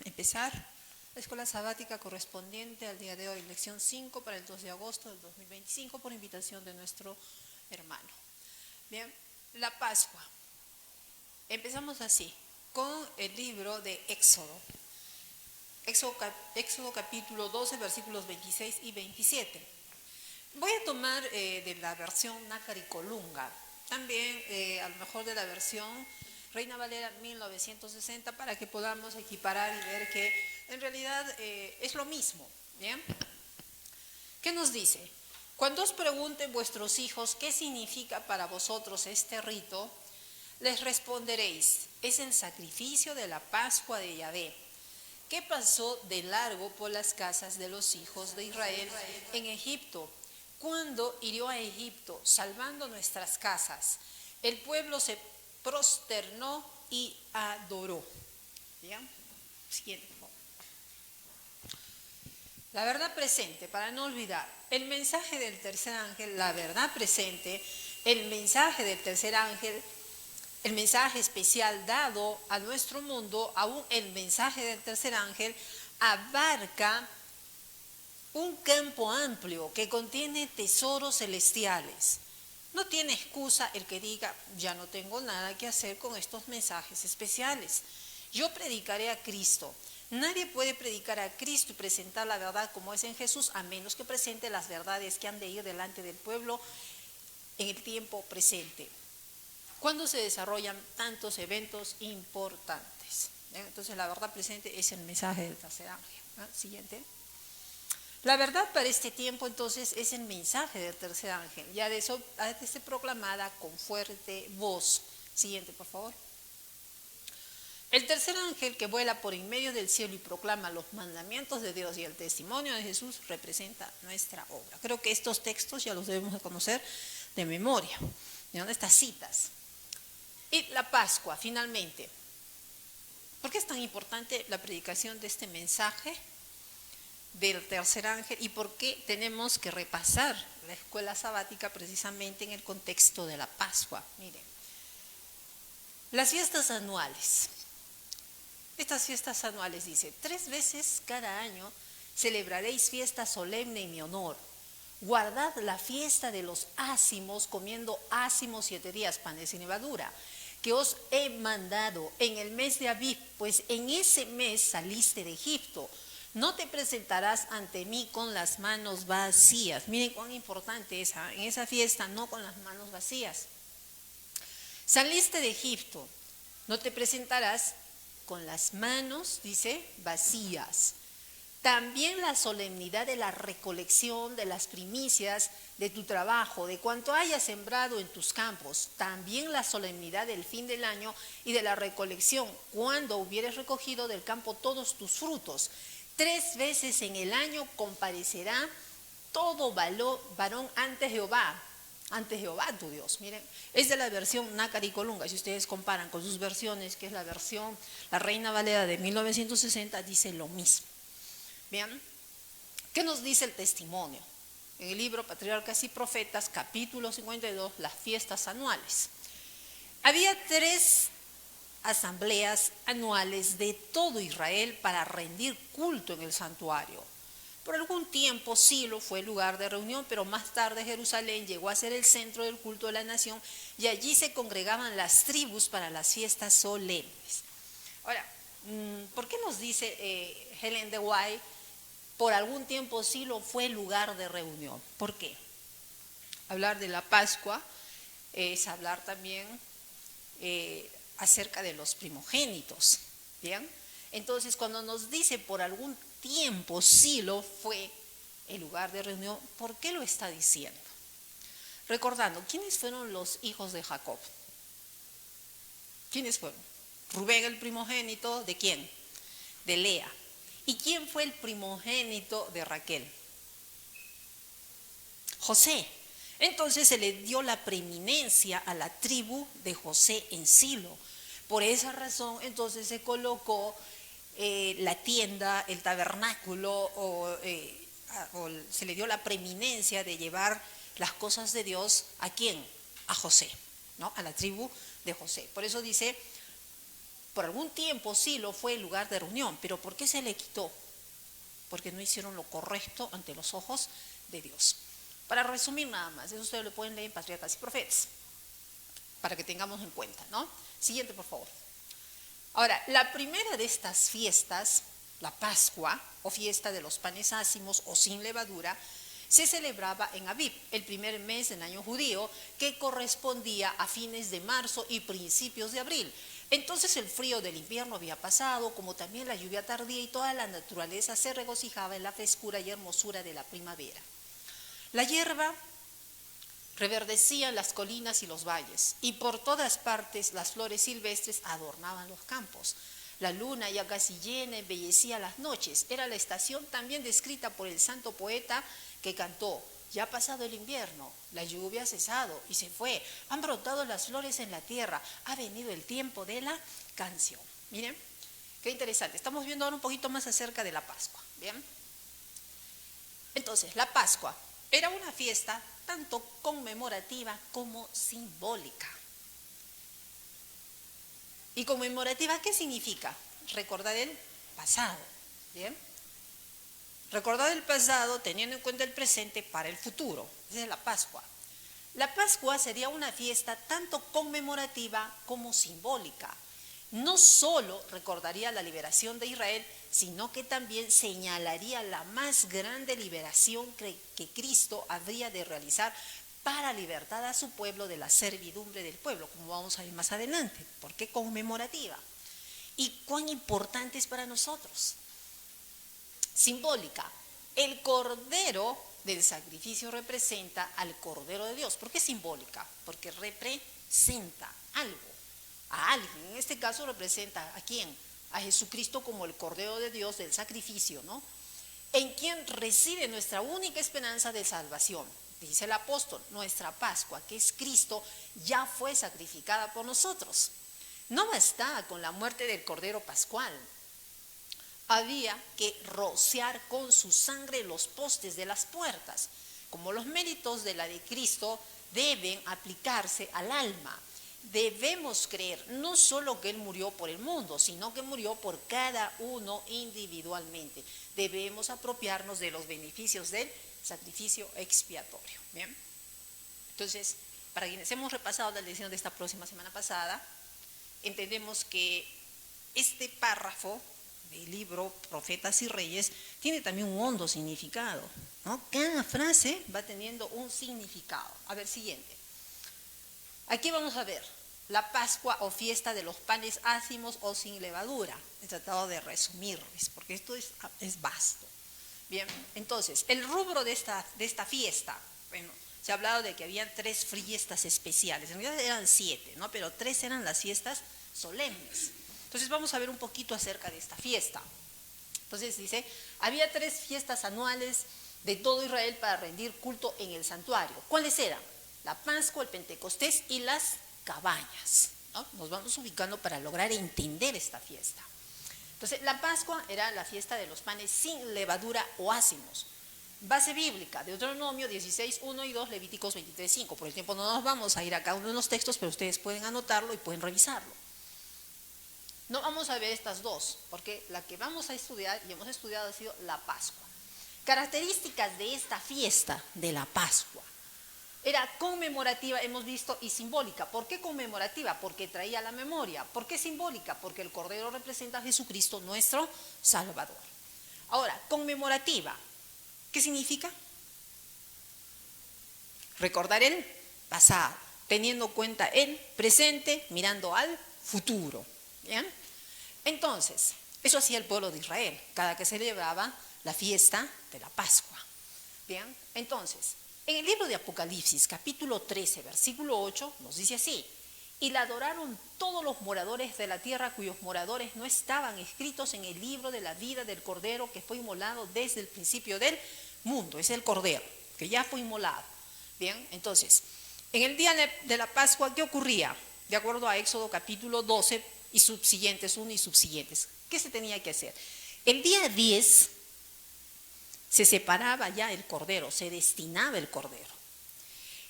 empezar la escuela sabática correspondiente al día de hoy, lección 5 para el 2 de agosto del 2025, por invitación de nuestro hermano. Bien, la Pascua. Empezamos así, con el libro de Éxodo. Éxodo capítulo 12, versículos 26 y 27. Voy a tomar de la versión Nácar y Colunga, también a lo mejor de la versión Reina Valera 1960, para que podamos equiparar y ver que en realidad es lo mismo. ¿Bien? ¿Qué nos dice? Cuando os pregunten vuestros hijos qué significa para vosotros este rito, les responderéis, es el sacrificio de la Pascua de Yahvé, que pasó de largo por las casas de los hijos de Israel en Egipto. Cuando hirió a Egipto, salvando nuestras casas, el pueblo se prosternó y adoró. ¿Bien? Siguiente, por favor. La verdad presente, para no olvidar, el mensaje del tercer ángel, la verdad presente, el mensaje del tercer ángel, el mensaje especial dado a nuestro mundo, aún el mensaje del tercer ángel, abarca un campo amplio que contiene tesoros celestiales. No tiene excusa el que diga, ya no tengo nada que hacer con estos mensajes especiales. Yo predicaré a Cristo. Nadie puede predicar a Cristo y presentar la verdad como es en Jesús, a menos que presente las verdades que han de ir delante del pueblo en el tiempo presente, cuando se desarrollan tantos eventos importantes. Entonces la verdad presente es el mensaje del tercer ángel. Siguiente. La verdad para este tiempo entonces es el mensaje del tercer ángel, ya de eso ha de ser proclamada con fuerte voz. Siguiente, por favor. El tercer ángel que vuela por en medio del cielo y proclama los mandamientos de Dios y el testimonio de Jesús representa nuestra obra. Creo que estos textos ya los debemos de conocer de memoria, ¿no? Estas citas. Y la Pascua, finalmente. ¿Por qué es tan importante la predicación de este mensaje del tercer ángel y por qué tenemos que repasar la escuela sabática precisamente en el contexto de la Pascua? Miren, las fiestas anuales. Estas fiestas anuales, dice, 3 veces cada año celebraréis fiesta solemne en mi honor. Guardad la fiesta de los ácimos, comiendo ácimos 7 días, panes sin levadura, que os he mandado en el mes de Abib, pues en ese mes saliste de Egipto. No te presentarás ante mí con las manos vacías. Miren cuán importante es, en esa fiesta, no con las manos vacías. Saliste de Egipto, no te presentarás con las manos, dice, vacías. También la solemnidad de la recolección de las primicias de tu trabajo, de cuanto hayas sembrado en tus campos. También la solemnidad del fin del año y de la recolección, cuando hubieres recogido del campo todos tus frutos. 3 veces en el año comparecerá todo varón ante Jehová tu Dios. Miren, es de la versión Nácar y Colunga. Si ustedes comparan con sus versiones, que es la versión, la Reina Valera de 1960, dice lo mismo. Bien, ¿qué nos dice el testimonio? En el libro Patriarcas y Profetas, capítulo 52, las fiestas anuales. Había 3 asambleas anuales de todo Israel para rendir culto en el santuario. Por algún tiempo Silo fue el lugar de reunión, pero más tarde Jerusalén llegó a ser el centro del culto de la nación y allí se congregaban las tribus para las fiestas solemnes. Ahora, ¿por qué nos dice Ellen de White? Por algún tiempo Silo fue el lugar de reunión. ¿Por qué? Hablar de la Pascua es hablar también acerca de los primogénitos. ¿Bien? Entonces, cuando nos dice por algún tiempo Silo fue el lugar de reunión, ¿por qué lo está diciendo? Recordando, ¿quiénes fueron los hijos de Jacob? ¿Quiénes fueron? Rubén, el primogénito, ¿de quién? De Lea. ¿Y quién fue el primogénito de Raquel? José. Entonces se le dio la preeminencia a la tribu de José en Silo. Por esa razón, entonces se colocó la tienda, el tabernáculo, o se le dio la preeminencia de llevar las cosas de Dios ¿a quién? A José, ¿no? A la tribu de José. Por eso dice, Por algún tiempo Silo fue el lugar de reunión, pero ¿por qué se le quitó? Porque no hicieron lo correcto ante los ojos de Dios. Para resumir nada más, eso ustedes lo pueden leer en Patriarcas y Profetas, para que tengamos en cuenta, ¿no? Siguiente, por favor. Ahora, la primera de estas fiestas, la Pascua, o fiesta de los panes ácimos o sin levadura, se celebraba en Abib, el primer mes del año judío, que correspondía a fines de marzo y principios de abril. Entonces el frío del invierno había pasado, como también la lluvia tardía, y toda la naturaleza se regocijaba en la frescura y hermosura de la primavera. La hierba reverdecía en las colinas y los valles, y por todas partes las flores silvestres adornaban los campos. La luna, ya casi llena, embellecía las noches. Era la estación también descrita por el santo poeta que cantó: ya ha pasado el invierno, la lluvia ha cesado y se fue, han brotado las flores en la tierra, ha venido el tiempo de la canción. Miren, qué interesante. Estamos viendo ahora un poquito más acerca de la Pascua. Bien. Entonces, la Pascua era una fiesta tanto conmemorativa como simbólica. ¿Y conmemorativa qué significa? Recordar el pasado. Bien. Recordar el pasado teniendo en cuenta el presente para el futuro. Esa es la Pascua. La Pascua sería una fiesta tanto conmemorativa como simbólica. No solo recordaría la liberación de Israel, sino que también señalaría la más grande liberación que Cristo habría de realizar para libertar a su pueblo de la servidumbre del pueblo, como vamos a ver más adelante. ¿Por qué conmemorativa? ¿Y cuán importante es para nosotros? Simbólica. El cordero del sacrificio representa al Cordero de Dios. ¿Por qué simbólica? Porque representa algo, a alguien. En este caso representa ¿a quién? A Jesucristo como el Cordero de Dios del sacrificio, ¿no? En quien reside nuestra única esperanza de salvación. Dice el apóstol, nuestra Pascua, que es Cristo, ya fue sacrificada por nosotros. No basta con la muerte del Cordero Pascual. Había que rociar con su sangre los postes de las puertas. Como los méritos de la de Cristo deben aplicarse al alma. Debemos creer no solo que Él murió por el mundo, sino que murió por cada uno individualmente. Debemos apropiarnos de los beneficios del sacrificio expiatorio. ¿Bien? Entonces, para quienes hemos repasado la lección de esta próxima semana pasada, entendemos que este párrafo del libro Profetas y Reyes tiene también un hondo significado, ¿no? Cada frase va teniendo un significado. A ver, siguiente. Aquí vamos a ver la Pascua o fiesta de los panes ácimos o sin levadura. He tratado de resumirles porque esto es vasto. Bien, entonces, el rubro de esta fiesta, bueno, se ha hablado de que habían 3 fiestas especiales, en realidad eran 7, ¿no? Pero 3 eran las fiestas solemnes. Entonces vamos a ver un poquito acerca de esta fiesta. Entonces dice, había 3 fiestas anuales de todo Israel para rendir culto en el santuario. ¿Cuáles eran? La Pascua, el Pentecostés y las cabañas, ¿no? Nos vamos ubicando para lograr entender esta fiesta. Entonces, la Pascua era la fiesta de los panes sin levadura o ácimos. Base bíblica, Deuteronomio 16, 1 y 2, Levíticos 23, 5. Por el tiempo no nos vamos a ir a cada uno de los textos, pero ustedes pueden anotarlo y pueden revisarlo. No vamos a ver estas dos, porque la que vamos a estudiar y hemos estudiado ha sido la Pascua. Características de esta fiesta de la Pascua. Era conmemorativa, hemos visto, y simbólica. ¿Por qué conmemorativa? Porque traía la memoria. ¿Por qué simbólica? Porque el Cordero representa a Jesucristo, nuestro Salvador. Ahora, conmemorativa, ¿qué significa? Recordar el pasado, teniendo en cuenta el presente, mirando al futuro. ¿Bien? Entonces, eso hacía el pueblo de Israel, cada que celebraba la fiesta de la Pascua. ¿Bien? Entonces, en el libro de Apocalipsis, capítulo 13, versículo 8, nos dice así: y la adoraron todos los moradores de la tierra cuyos moradores no estaban escritos en el libro de la vida del Cordero que fue inmolado desde el principio del mundo. Es el Cordero, que ya fue inmolado. Bien, entonces, en el día de la Pascua, ¿qué ocurría? De acuerdo a Éxodo capítulo 12 y subsiguientes, 1 y subsiguientes. ¿Qué se tenía que hacer? El día 10 se separaba ya el cordero, se destinaba el cordero.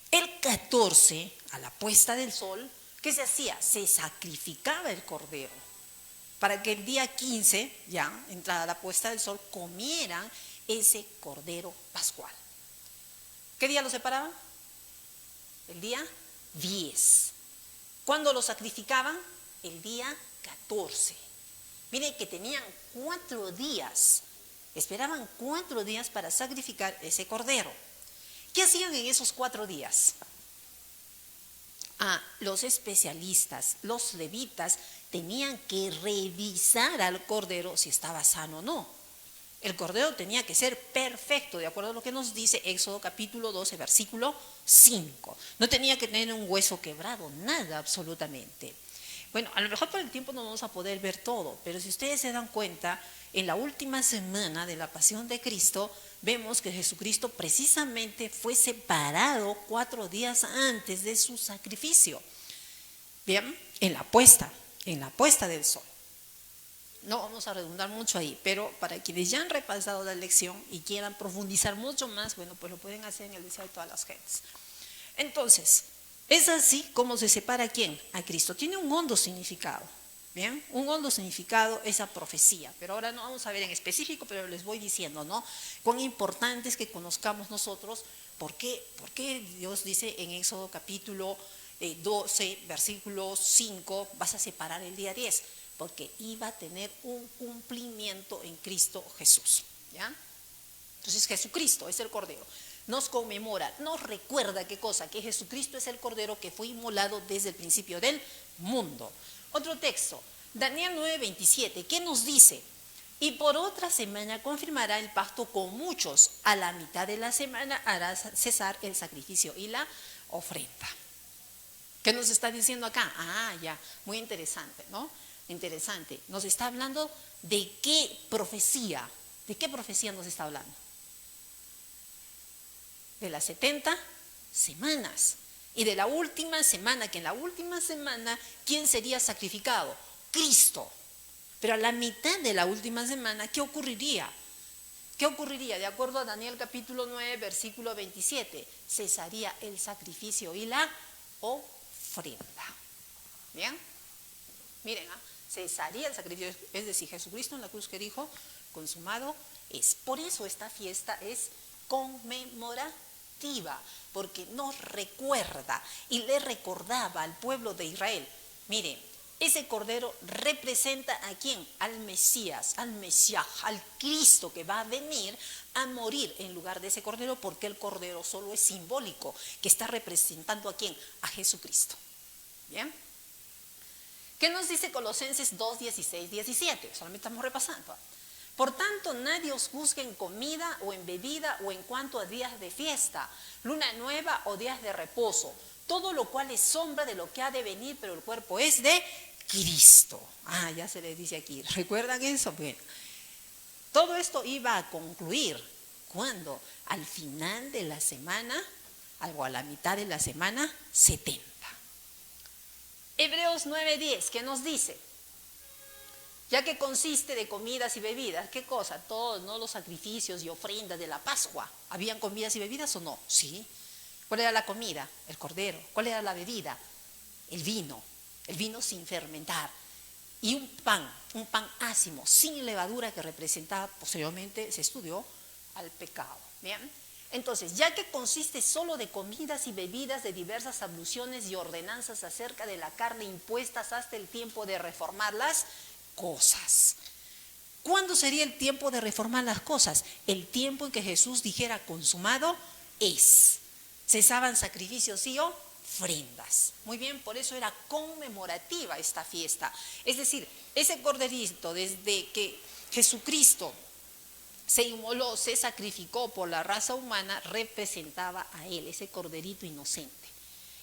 El 14, a la puesta del sol, ¿qué se hacía? Se sacrificaba el cordero. para que el día 15, ya entrada la puesta del sol, comieran ese cordero pascual. ¿Qué día lo separaban? El día 10. ¿Cuándo lo sacrificaban? El día 14. Miren que tenían 4 días, esperaban 4 días para sacrificar ese cordero. ¿Qué hacían en esos 4 días? Los especialistas, los levitas, tenían que revisar al cordero si estaba sano o no. El cordero tenía que ser perfecto, de acuerdo a lo que nos dice Éxodo capítulo 12, versículo 5. No tenía que tener un hueso quebrado, nada absolutamente. Bueno, a lo mejor por el tiempo no vamos a poder ver todo, pero si ustedes se dan cuenta, en la última semana de la pasión de Cristo, vemos que Jesucristo precisamente fue separado 4 días antes de su sacrificio. Bien, en la puesta del sol. No vamos a redundar mucho ahí, pero para quienes ya han repasado la lección y quieran profundizar mucho más, bueno, pues lo pueden hacer en el deseo de todas las gentes. Entonces, es así como se separa ¿a quién? A Cristo. Tiene un hondo significado, ¿bien? Un hondo significado esa profecía, pero ahora no vamos a ver en específico, pero les voy diciendo, ¿no? Cuán importante es que conozcamos nosotros por qué Dios dice en Éxodo capítulo 12, versículo 5, vas a separar el día 10, porque iba a tener un cumplimiento en Cristo Jesús, ¿ya? Entonces Jesucristo es el Cordero, nos conmemora, nos recuerda ¿qué cosa? Que Jesucristo es el Cordero que fue inmolado desde el principio del mundo. Otro texto, Daniel 9:27, ¿qué nos dice? Y por otra semana confirmará el pacto con muchos, a la mitad de la semana hará cesar el sacrificio y la ofrenda. ¿Qué nos está diciendo acá? Ya, muy interesante, ¿no? Interesante. Nos está hablando de qué profecía nos está hablando. De las 70 semanas. Y de la última semana, que en la última semana, ¿quién sería sacrificado? Cristo. Pero a la mitad de la última semana, ¿qué ocurriría? ¿Qué ocurriría? De acuerdo a Daniel capítulo 9, versículo 27, cesaría el sacrificio y la ofrenda. ¿Bien? Miren, cesaría el sacrificio, es decir, Jesucristo en la cruz que dijo, consumado es. Por eso esta fiesta es conmemorativa, porque nos recuerda y le recordaba al pueblo de Israel. Miren, ese cordero representa ¿a quién? Al Mesías, al Cristo que va a venir a morir en lugar de ese cordero, porque el cordero solo es simbólico, que está representando ¿a quién? A Jesucristo. ¿Bien? ¿Qué nos dice Colosenses 2, 16, 17? Solamente estamos repasando. Por tanto, nadie os juzgue en comida o en bebida o en cuanto a días de fiesta, luna nueva o días de reposo, todo lo cual es sombra de lo que ha de venir, pero el cuerpo es de Cristo. Ya se les dice aquí. ¿Recuerdan eso? Bueno, todo esto iba a concluir cuando al final de la semana, algo a la mitad de la semana 70. Hebreos 9:10, ¿qué nos dice? Ya que consiste de comidas y bebidas, ¿qué cosa? Todos, ¿no? Los sacrificios y ofrendas de la Pascua. ¿Habían comidas y bebidas o no? Sí. ¿Cuál era la comida? El cordero. ¿Cuál era la bebida? El vino sin fermentar. Y un pan ácimo, sin levadura, que representaba, posteriormente se estudió, al pecado. ¿Bien? Entonces, ya que consiste solo de comidas y bebidas de diversas abluciones y ordenanzas acerca de la carne impuestas hasta el tiempo de reformar las cosas. ¿Cuándo sería el tiempo de reformar las cosas? El tiempo en que Jesús dijera consumado es. Cesaban sacrificios y ofrendas. Muy bien, por eso era conmemorativa esta fiesta. Es decir, ese corderito, desde que Jesucristo se inmoló, se sacrificó por la raza humana, representaba a él, ese corderito inocente.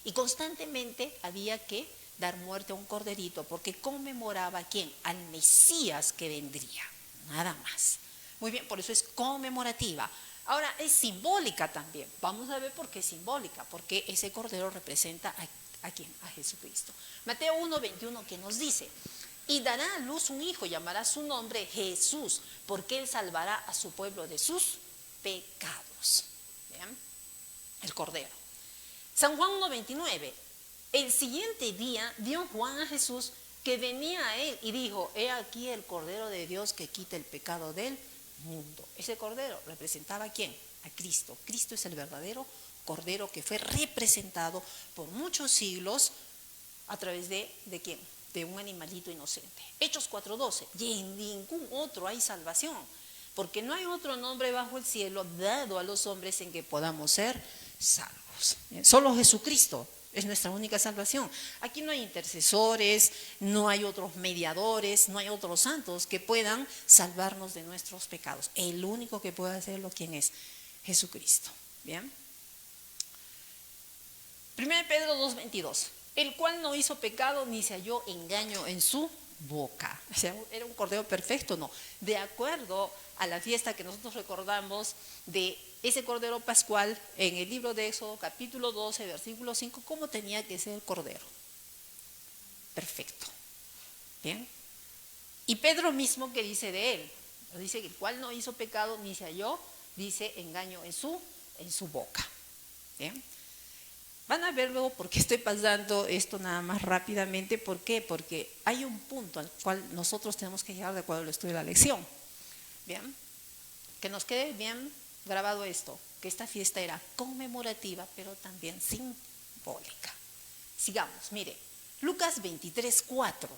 Y constantemente había que dar muerte a un corderito, porque conmemoraba ¿a quién? Al Mesías que vendría, nada más. Muy bien, por eso es conmemorativa. Ahora, es simbólica también. Vamos a ver por qué es simbólica, porque ese cordero representa ¿a quién? A Jesucristo. Mateo 1:21, que nos dice: y dará a luz un hijo, llamará su nombre Jesús, porque él salvará a su pueblo de sus pecados. ¿Bien? El cordero. San Juan 1:29. El siguiente día vio Juan a Jesús que venía a él y dijo, he aquí el Cordero de Dios que quita el pecado del mundo. Ese Cordero representaba ¿a quién? A Cristo. Cristo es el verdadero Cordero que fue representado por muchos siglos a través ¿de quién? De un animalito inocente. Hechos 4:12, y en ningún otro hay salvación, porque no hay otro nombre bajo el cielo dado a los hombres en que podamos ser salvos. Solo Jesucristo es nuestra única salvación. Aquí no hay intercesores, no hay otros mediadores, no hay otros santos que puedan salvarnos de nuestros pecados. El único que puede hacerlo, ¿quién es? Jesucristo. Bien. 1 Pedro 2:22, el cual no hizo pecado ni se halló engaño en su boca. O sea, ¿era un cordero perfecto? No. De acuerdo a la fiesta que nosotros recordamos de ese cordero pascual, en el libro de Éxodo, capítulo 12, versículo 5, ¿cómo tenía que ser el cordero? Perfecto. Bien. Y Pedro mismo, ¿qué dice de él? Dice que el cual no hizo pecado ni se halló, dice, engaño en su boca. Bien. Van a ver luego por qué estoy pasando esto nada más rápidamente. ¿Por qué? Porque hay un punto al cual nosotros tenemos que llegar de acuerdo al estudio de la lección. Bien, que nos quede bien grabado esto, que esta fiesta era conmemorativa, pero también simbólica. Sigamos, mire, Lucas 23:4,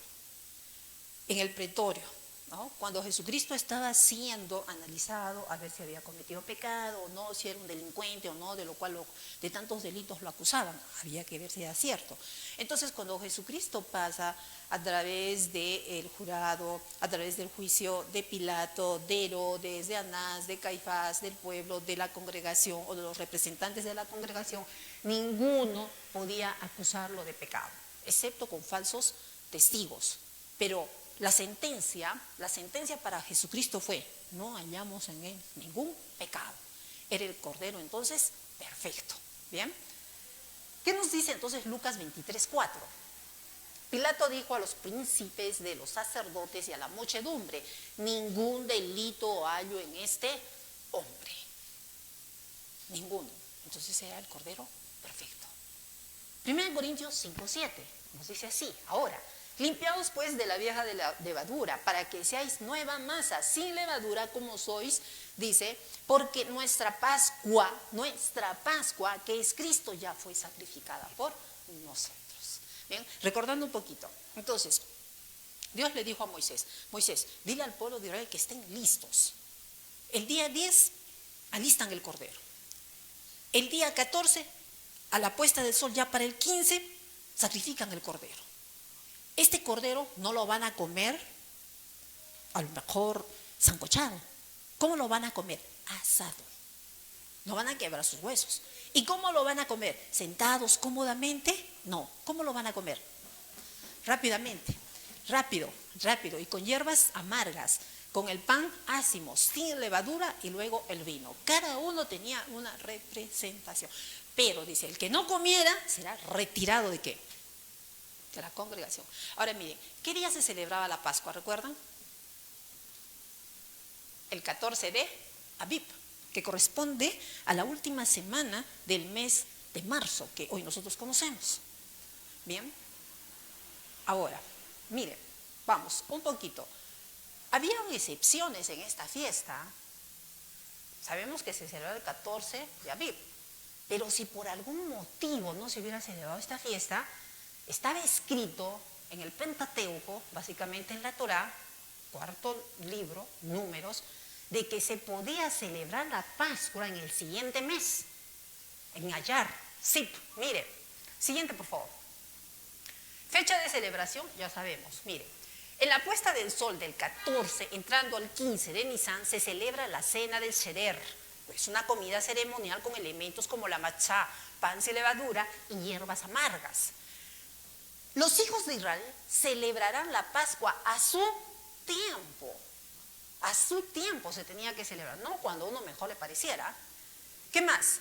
en el pretorio, ¿no? Cuando Jesucristo estaba siendo analizado a ver si había cometido pecado o no, si era un delincuente o no, de lo cual de tantos delitos lo acusaban, había que ver si era cierto. Entonces, cuando Jesucristo pasa a través del jurado, a través del juicio de Pilato, de Herodes, de Anás, de Caifás, del pueblo, de la congregación o de los representantes de la congregación, ninguno podía acusarlo de pecado, excepto con falsos testigos. Pero la sentencia para Jesucristo fue, no hallamos en él ningún pecado. Era el Cordero entonces perfecto. Bien. ¿Qué nos dice entonces Lucas 23:4? Pilato dijo a los príncipes de los sacerdotes y a la muchedumbre, ningún delito hallo en este hombre. Ninguno. Entonces era el Cordero perfecto. 1 Corintios 5:7 nos dice así, ahora, limpiaos pues de la vieja levadura, para que seáis nueva masa, sin levadura como sois, dice, porque nuestra Pascua, que es Cristo, ya fue sacrificada por nosotros. Bien, recordando un poquito. Entonces, Dios le dijo a Moisés, dile al pueblo de Israel que estén listos. El día 10, alistan el cordero. El día 14, a la puesta del sol, ya para el 15, sacrifican el cordero. Este cordero no lo van a comer, a lo mejor sancochado. ¿Cómo lo van a comer? Asado. No van a quebrar sus huesos. ¿Y cómo lo van a comer? ¿Sentados cómodamente? No. ¿Cómo lo van a comer? Rápidamente, rápido, y con hierbas amargas, con el pan ácimo, sin levadura y luego el vino. Cada uno tenía una representación. Pero dice, el que no comiera será retirado ¿de qué? De la congregación. Ahora miren, ¿qué día se celebraba la Pascua? ¿Recuerdan? El 14 de Abib, que corresponde a la última semana del mes de marzo, que hoy nosotros conocemos. Bien. Ahora, miren, vamos, un poquito. Habían excepciones en esta fiesta. Sabemos que se celebró el 14 de Abib, pero si por algún motivo no se hubiera celebrado esta fiesta, estaba escrito en el Pentateuco, básicamente en la Torá, cuarto libro, Números, de que se podía celebrar la Pascua en el siguiente mes, en Ayar, Sip. Mire, siguiente por favor. Fecha de celebración, ya sabemos, mire. En la puesta del sol del 14, entrando al 15 de Nisan, se celebra la cena del Seder. Es una comida ceremonial con elementos como la matzá, pan sin levadura y hierbas amargas. Los hijos de Israel celebrarán la Pascua a su tiempo. A su tiempo se tenía que celebrar, no cuando a uno mejor le pareciera. ¿Qué más?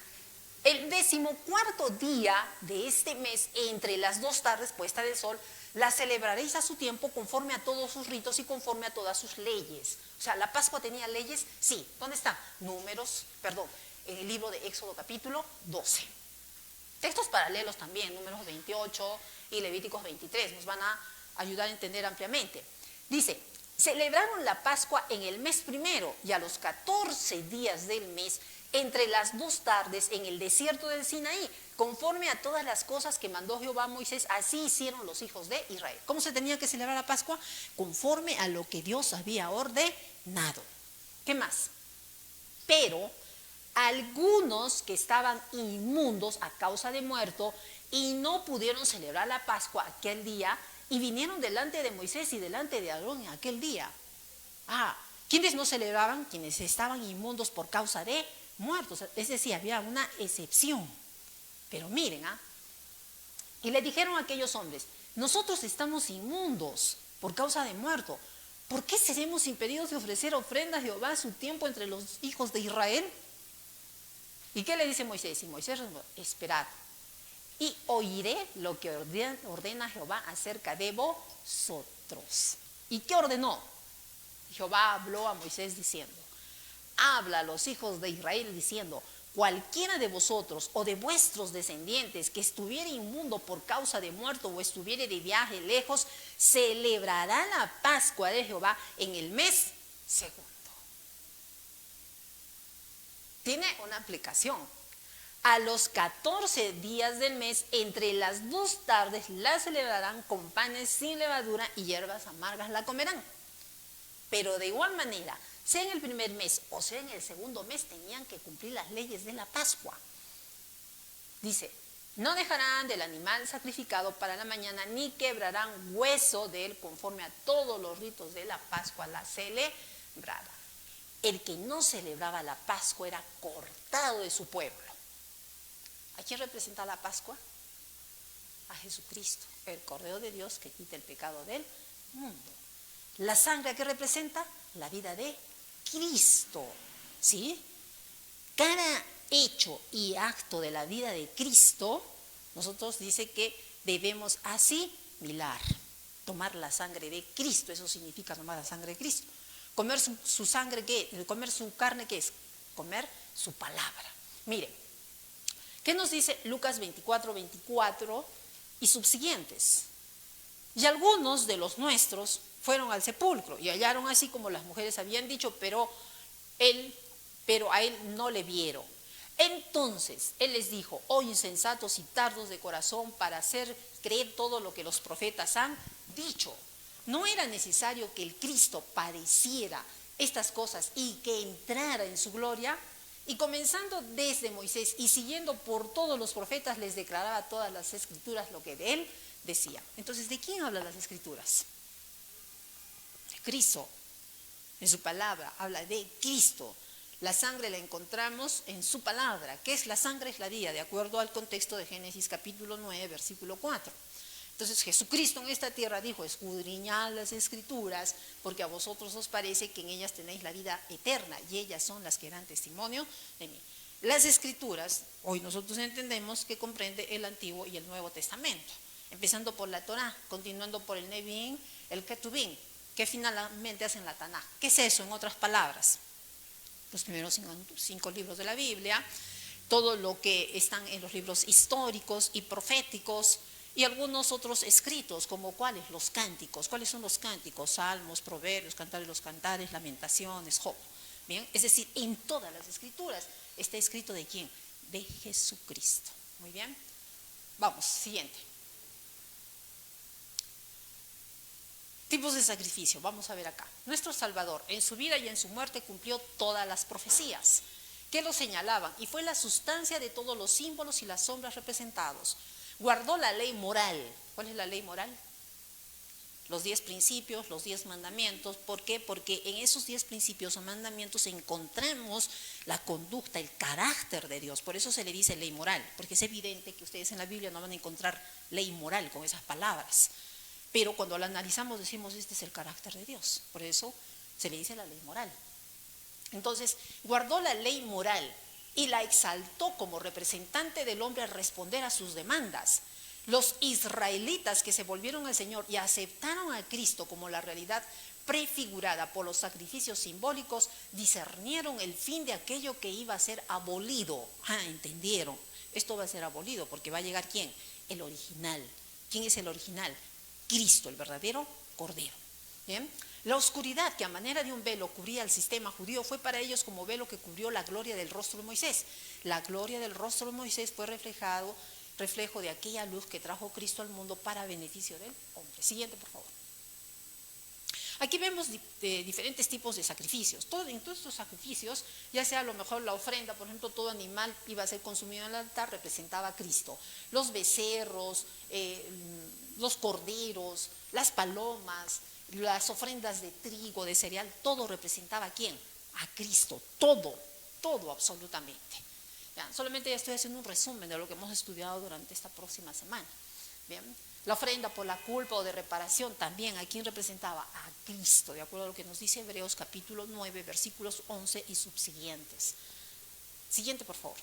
El 14º día de este mes, entre las 2 tardes, puesta del sol, la celebraréis a su tiempo conforme a todos sus ritos y conforme a todas sus leyes. O sea, ¿la Pascua tenía leyes? Sí. ¿Dónde está? En el libro de Éxodo capítulo 12. Textos paralelos también, Números 28 y Levíticos 23, nos van a ayudar a entender ampliamente. Dice, celebraron la Pascua en el mes primero y a los 14 días del mes, entre las 2 tardes en el desierto del Sinaí, conforme a todas las cosas que mandó Jehová a Moisés, así hicieron los hijos de Israel. ¿Cómo se tenía que celebrar la Pascua? Conforme a lo que Dios había ordenado. ¿Qué más? Pero algunos que estaban inmundos a causa de muerto y no pudieron celebrar la Pascua aquel día y vinieron delante de Moisés y delante de Aarón en aquel día. ¿Quiénes no celebraban? Quienes estaban inmundos por causa de muertos. Es decir, había una excepción. Pero miren, y le dijeron a aquellos hombres, nosotros estamos inmundos por causa de muerto. ¿Por qué seremos impedidos de ofrecer ofrendas a Jehová a su tiempo entre los hijos de Israel? ¿Y qué le dice Moisés? Y Moisés respondió, esperad, y oiré lo que ordena Jehová acerca de vosotros. ¿Y qué ordenó? Jehová habló a Moisés diciendo, habla a los hijos de Israel diciendo, cualquiera de vosotros o de vuestros descendientes que estuviere inmundo por causa de muerto o estuviere de viaje lejos, celebrará la Pascua de Jehová en el mes segundo. Tiene una aplicación. A los 14 días del mes, entre las 2 tardes, la celebrarán con panes sin levadura y hierbas amargas la comerán. Pero de igual manera, sea en el primer mes o sea en el segundo mes, tenían que cumplir las leyes de la Pascua. Dice, no dejarán del animal sacrificado para la mañana, ni quebrarán hueso de él, conforme a todos los ritos de la Pascua la celebrada. El que no celebraba la Pascua era cortado de su pueblo. ¿A quién representa la Pascua? A Jesucristo, el Cordero de Dios que quita el pecado del mundo. La sangre, ¿a qué representa? La vida de Cristo, ¿sí? Cada hecho y acto de la vida de Cristo, nosotros dice que debemos asimilar, tomar la sangre de Cristo. Eso significa tomar la sangre de Cristo. Comer su sangre, ¿qué? Comer su carne, ¿qué es? Comer su palabra. Miren, ¿qué nos dice Lucas 24, 24 y subsiguientes? Y algunos de los nuestros fueron al sepulcro y hallaron así como las mujeres habían dicho, pero a él no le vieron. Entonces él les dijo, oh insensatos y tardos de corazón para hacer creer todo lo que los profetas han dicho. ¿No era necesario que el Cristo padeciera estas cosas y que entrara en su gloria? Y comenzando desde Moisés y siguiendo por todos los profetas, les declaraba todas las escrituras lo que de él decía. Entonces, ¿de quién hablan las escrituras? De Cristo. En su palabra habla de Cristo. La sangre la encontramos en su palabra. ¿Qué es la sangre? Es la vida, de acuerdo al contexto de Génesis capítulo 9, versículo 4. Entonces Jesucristo en esta tierra dijo, escudriñad las escrituras, porque a vosotros os parece que en ellas tenéis la vida eterna, y ellas son las que dan testimonio de mí. Las escrituras, hoy nosotros entendemos que comprende el Antiguo y el Nuevo Testamento, empezando por la Torá, continuando por el Nevi'im, el Ketubim, que finalmente hacen la Taná. ¿Qué es eso, en otras palabras? Los primeros 5 libros de la Biblia, todo lo que están en los libros históricos y proféticos, y algunos otros escritos, como ¿cuáles? Los cánticos. ¿Cuáles son los cánticos? Salmos, proverbios, cantares de los cantares, lamentaciones, Job. Bien, es decir, en todas las escrituras está escrito ¿de quién? De Jesucristo. Muy bien. Vamos, siguiente. Tipos de sacrificio, vamos a ver acá. Nuestro Salvador, en su vida y en su muerte, cumplió todas las profecías que lo señalaban y fue la sustancia de todos los símbolos y las sombras representados. Guardó la ley moral. ¿Cuál es la ley moral? Los 10 principios, los 10 mandamientos. ¿Por qué? Porque en esos 10 principios o mandamientos encontramos la conducta, el carácter de Dios. Por eso se le dice ley moral, porque es evidente que ustedes en la Biblia no van a encontrar ley moral con esas palabras. Pero cuando la analizamos decimos, este es el carácter de Dios. Por eso se le dice la ley moral. Entonces, guardó la ley moral y la exaltó como representante del hombre al responder a sus demandas. Los israelitas que se volvieron al Señor y aceptaron a Cristo como la realidad prefigurada por los sacrificios simbólicos, discernieron el fin de aquello que iba a ser abolido. Entendieron, esto va a ser abolido porque va a llegar ¿quién? El original. ¿Quién es el original? Cristo, el verdadero Cordero. ¿Bien? La oscuridad que a manera de un velo cubría el sistema judío fue para ellos como velo que cubrió la gloria del rostro de Moisés. La gloria del rostro de Moisés fue reflejo de aquella luz que trajo Cristo al mundo para beneficio del hombre. Siguiente, por favor. Aquí vemos diferentes tipos de sacrificios. En todos estos sacrificios, ya sea a lo mejor la ofrenda, por ejemplo, todo animal iba a ser consumido en el altar, representaba a Cristo. Los becerros, los corderos, las palomas, las ofrendas de trigo, de cereal, todo representaba ¿a quién? A Cristo, todo absolutamente. Bien, solamente ya estoy haciendo un resumen de lo que hemos estudiado durante esta próxima semana. Bien. La ofrenda por la culpa o de reparación también, ¿a quién representaba? A Cristo, de acuerdo a lo que nos dice Hebreos capítulo 9, versículos 11 y subsiguientes. Siguiente, por favor.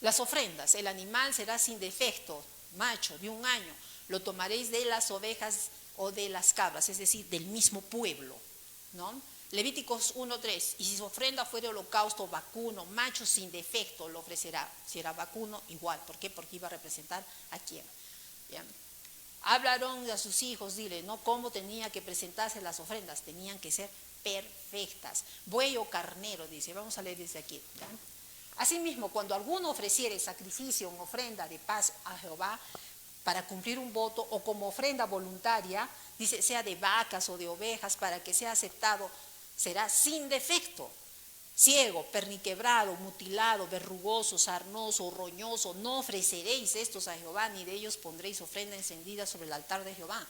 Las ofrendas, el animal será sin defecto, macho, de 1 año. Lo tomaréis de las ovejas o de las cabras, es decir, del mismo pueblo, ¿no? Levíticos 1:3, y si su ofrenda fuera holocausto vacuno, macho sin defecto lo ofrecerá. Si era vacuno, igual. ¿Por qué? Porque iba a representar a quién. Bien. Hablaron a sus hijos, dile, ¿no? Cómo tenía que presentarse las ofrendas, tenían que ser perfectas. Buey o carnero, dice, vamos a leer desde aquí. ¿Ya? Asimismo, cuando alguno ofreciere sacrificio o ofrenda de paz a Jehová, para cumplir un voto o como ofrenda voluntaria, dice, sea de vacas o de ovejas, para que sea aceptado, será sin defecto. Ciego, perniquebrado, mutilado, verrugoso, sarnoso, roñoso, no ofreceréis estos a Jehová, ni de ellos pondréis ofrenda encendida sobre el altar de Jehová.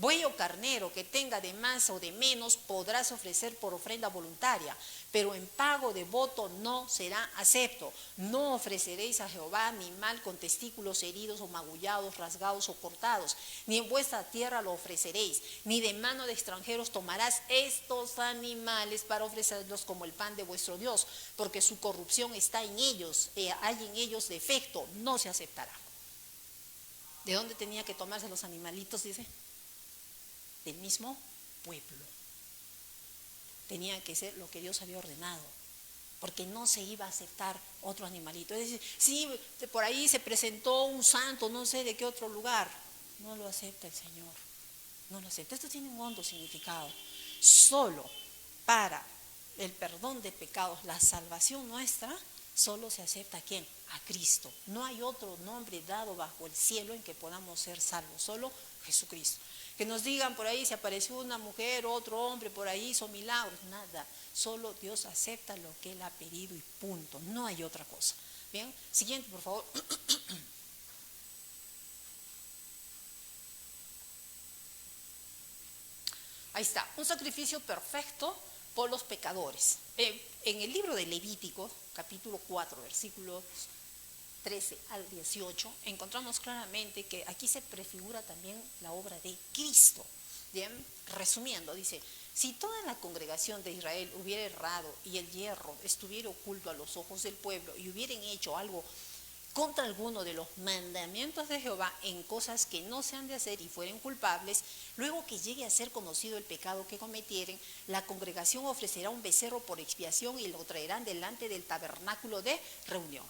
Buey o carnero que tenga de más o de menos podrás ofrecer por ofrenda voluntaria, pero en pago de voto no será acepto. No ofreceréis a Jehová animal con testículos heridos o magullados, rasgados o cortados, ni en vuestra tierra lo ofreceréis, ni de mano de extranjeros tomarás estos animales para ofrecerlos como el pan de vuestro Dios, porque su corrupción está en ellos, hay en ellos defecto, no se aceptará. ¿De dónde tenía que tomarse los animalitos, dice? Del mismo pueblo. Tenía que ser lo que Dios había ordenado, porque no se iba a aceptar otro animalito. Es decir, sí, por ahí se presentó un santo, no sé de qué otro lugar, no lo acepta el Señor, no lo acepta. Esto tiene un hondo significado. Solo para el perdón de pecados, la salvación nuestra, solo se acepta ¿a quién? A Cristo. No hay otro nombre dado bajo el cielo en que podamos ser salvos, solo Jesucristo. Que nos digan por ahí, si apareció una mujer o otro hombre por ahí, hizo milagros, nada. Solo Dios acepta lo que Él ha pedido y punto. No hay otra cosa. Bien, siguiente, por favor. Ahí está, un sacrificio perfecto por los pecadores. En el libro de Levítico, capítulo 4, versículos 13 al 18, encontramos claramente que aquí se prefigura también la obra de Cristo. Bien, resumiendo, dice, si toda la congregación de Israel hubiera errado y el hierro estuviera oculto a los ojos del pueblo y hubieran hecho algo contra alguno de los mandamientos de Jehová en cosas que no se han de hacer y fueren culpables, luego que llegue a ser conocido el pecado que cometieren, la congregación ofrecerá un becerro por expiación y lo traerán delante del tabernáculo de reunión.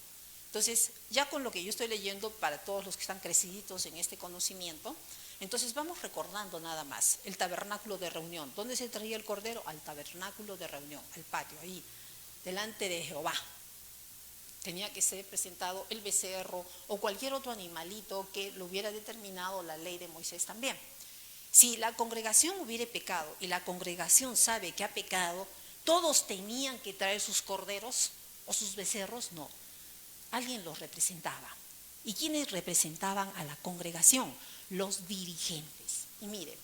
Entonces, ya con lo que yo estoy leyendo, para todos los que están creciditos en este conocimiento, entonces vamos recordando nada más el tabernáculo de reunión. ¿Dónde se traía el cordero? Al tabernáculo de reunión, al patio, ahí, delante de Jehová. Tenía que ser presentado el becerro o cualquier otro animalito que lo hubiera determinado la ley de Moisés también. Si la congregación hubiera pecado y la congregación sabe que ha pecado, ¿todos tenían que traer sus corderos o sus becerros? No. Alguien los representaba. ¿Y quiénes representaban a la congregación? Los dirigentes. Y miren,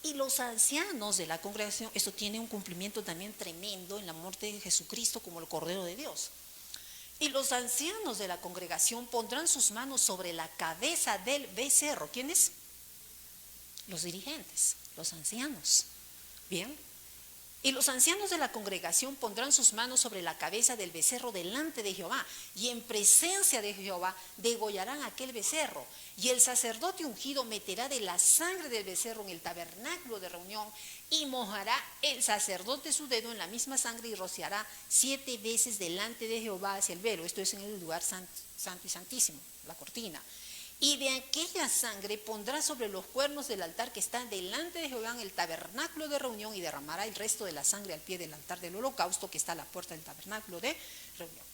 y los ancianos de la congregación, esto tiene un cumplimiento también tremendo en la muerte de Jesucristo como el Cordero de Dios. Y los ancianos de la congregación pondrán sus manos sobre la cabeza del becerro. ¿Quiénes? Los dirigentes, los ancianos. Bien. Y los ancianos de la congregación pondrán sus manos sobre la cabeza del becerro delante de Jehová, y en presencia de Jehová degollarán aquel becerro. Y el sacerdote ungido meterá de la sangre del becerro en el tabernáculo de reunión, y mojará el sacerdote su dedo en la misma sangre y rociará 7 veces delante de Jehová hacia el velo. Esto es en el lugar santo y santísimo, la cortina. y de aquella sangre pondrá sobre los cuernos del altar que está delante de Jehová en el tabernáculo de reunión, y derramará el resto de la sangre al pie del altar del holocausto que está a la puerta del tabernáculo de reunión.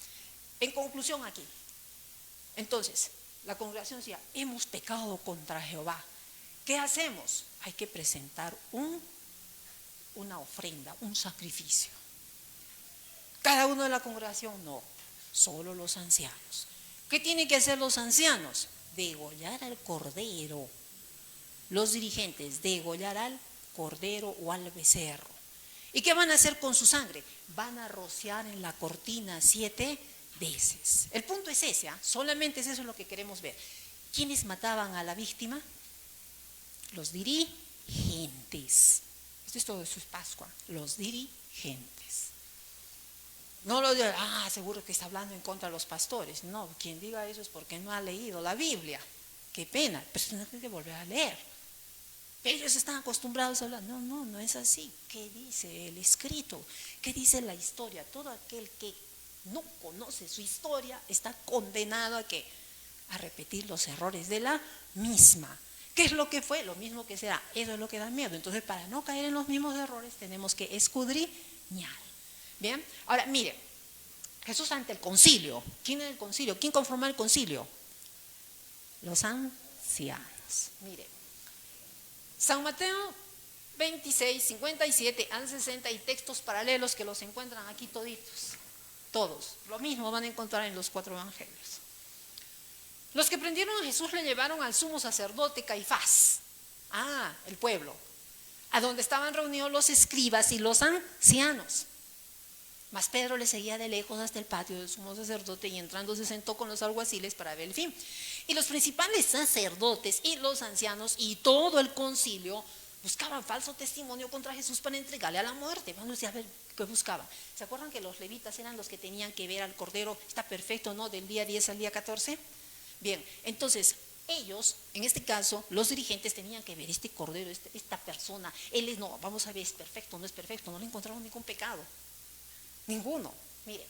En conclusión aquí, entonces, la congregación decía, hemos pecado contra Jehová. ¿Qué hacemos? Hay que presentar una ofrenda, un sacrificio. Cada uno de la congregación, no, solo los ancianos. ¿Qué tienen que hacer los ancianos? Degollar al cordero. Los dirigentes, degollar al cordero o al becerro. ¿Y qué van a hacer con su sangre? Van a rociar en la cortina 7 veces. El punto es ese, solamente es eso lo que queremos ver. ¿Quiénes mataban a la víctima? Los dirigentes. Esto es todo, eso es Pascua. Los dirigentes. No lo digo, seguro que está hablando en contra de los pastores. No, quien diga eso es porque no ha leído la Biblia. Qué pena, pero tiene que volver a leer. Ellos están acostumbrados a hablar. No es así. ¿Qué dice el escrito? ¿Qué dice la historia? Todo aquel que no conoce su historia está condenado a ¿qué? A repetir los errores de la misma. ¿Qué es lo que fue? Lo mismo que será. Eso es lo que da miedo. Entonces, para no caer en los mismos errores, tenemos que escudriñar. Bien, ahora mire, Jesús ante el concilio. ¿Quién era el concilio? ¿Quién conformó el concilio? Los ancianos. Mire, San Mateo 26, 57 al 60 y textos paralelos que los encuentran aquí toditos. Todos, lo mismo van a encontrar en los 4 evangelios. Los que prendieron a Jesús le llevaron al sumo sacerdote Caifás, el pueblo, a donde estaban reunidos los escribas y los ancianos. Mas Pedro le seguía de lejos hasta el patio del sumo sacerdote y entrando se sentó con los alguaciles para ver el fin. Y los principales sacerdotes y los ancianos y todo el concilio buscaban falso testimonio contra Jesús para entregarle a la muerte. Vamos a ver qué buscaban. ¿Se acuerdan que los levitas eran los que tenían que ver al cordero? Está perfecto, ¿no? Del día 10 al día 14. Bien, entonces ellos, en este caso, los dirigentes tenían que ver este cordero, esta persona. Él es, no, vamos a ver, es perfecto, no es perfecto, no le encontraron ningún pecado. Ninguno, mire.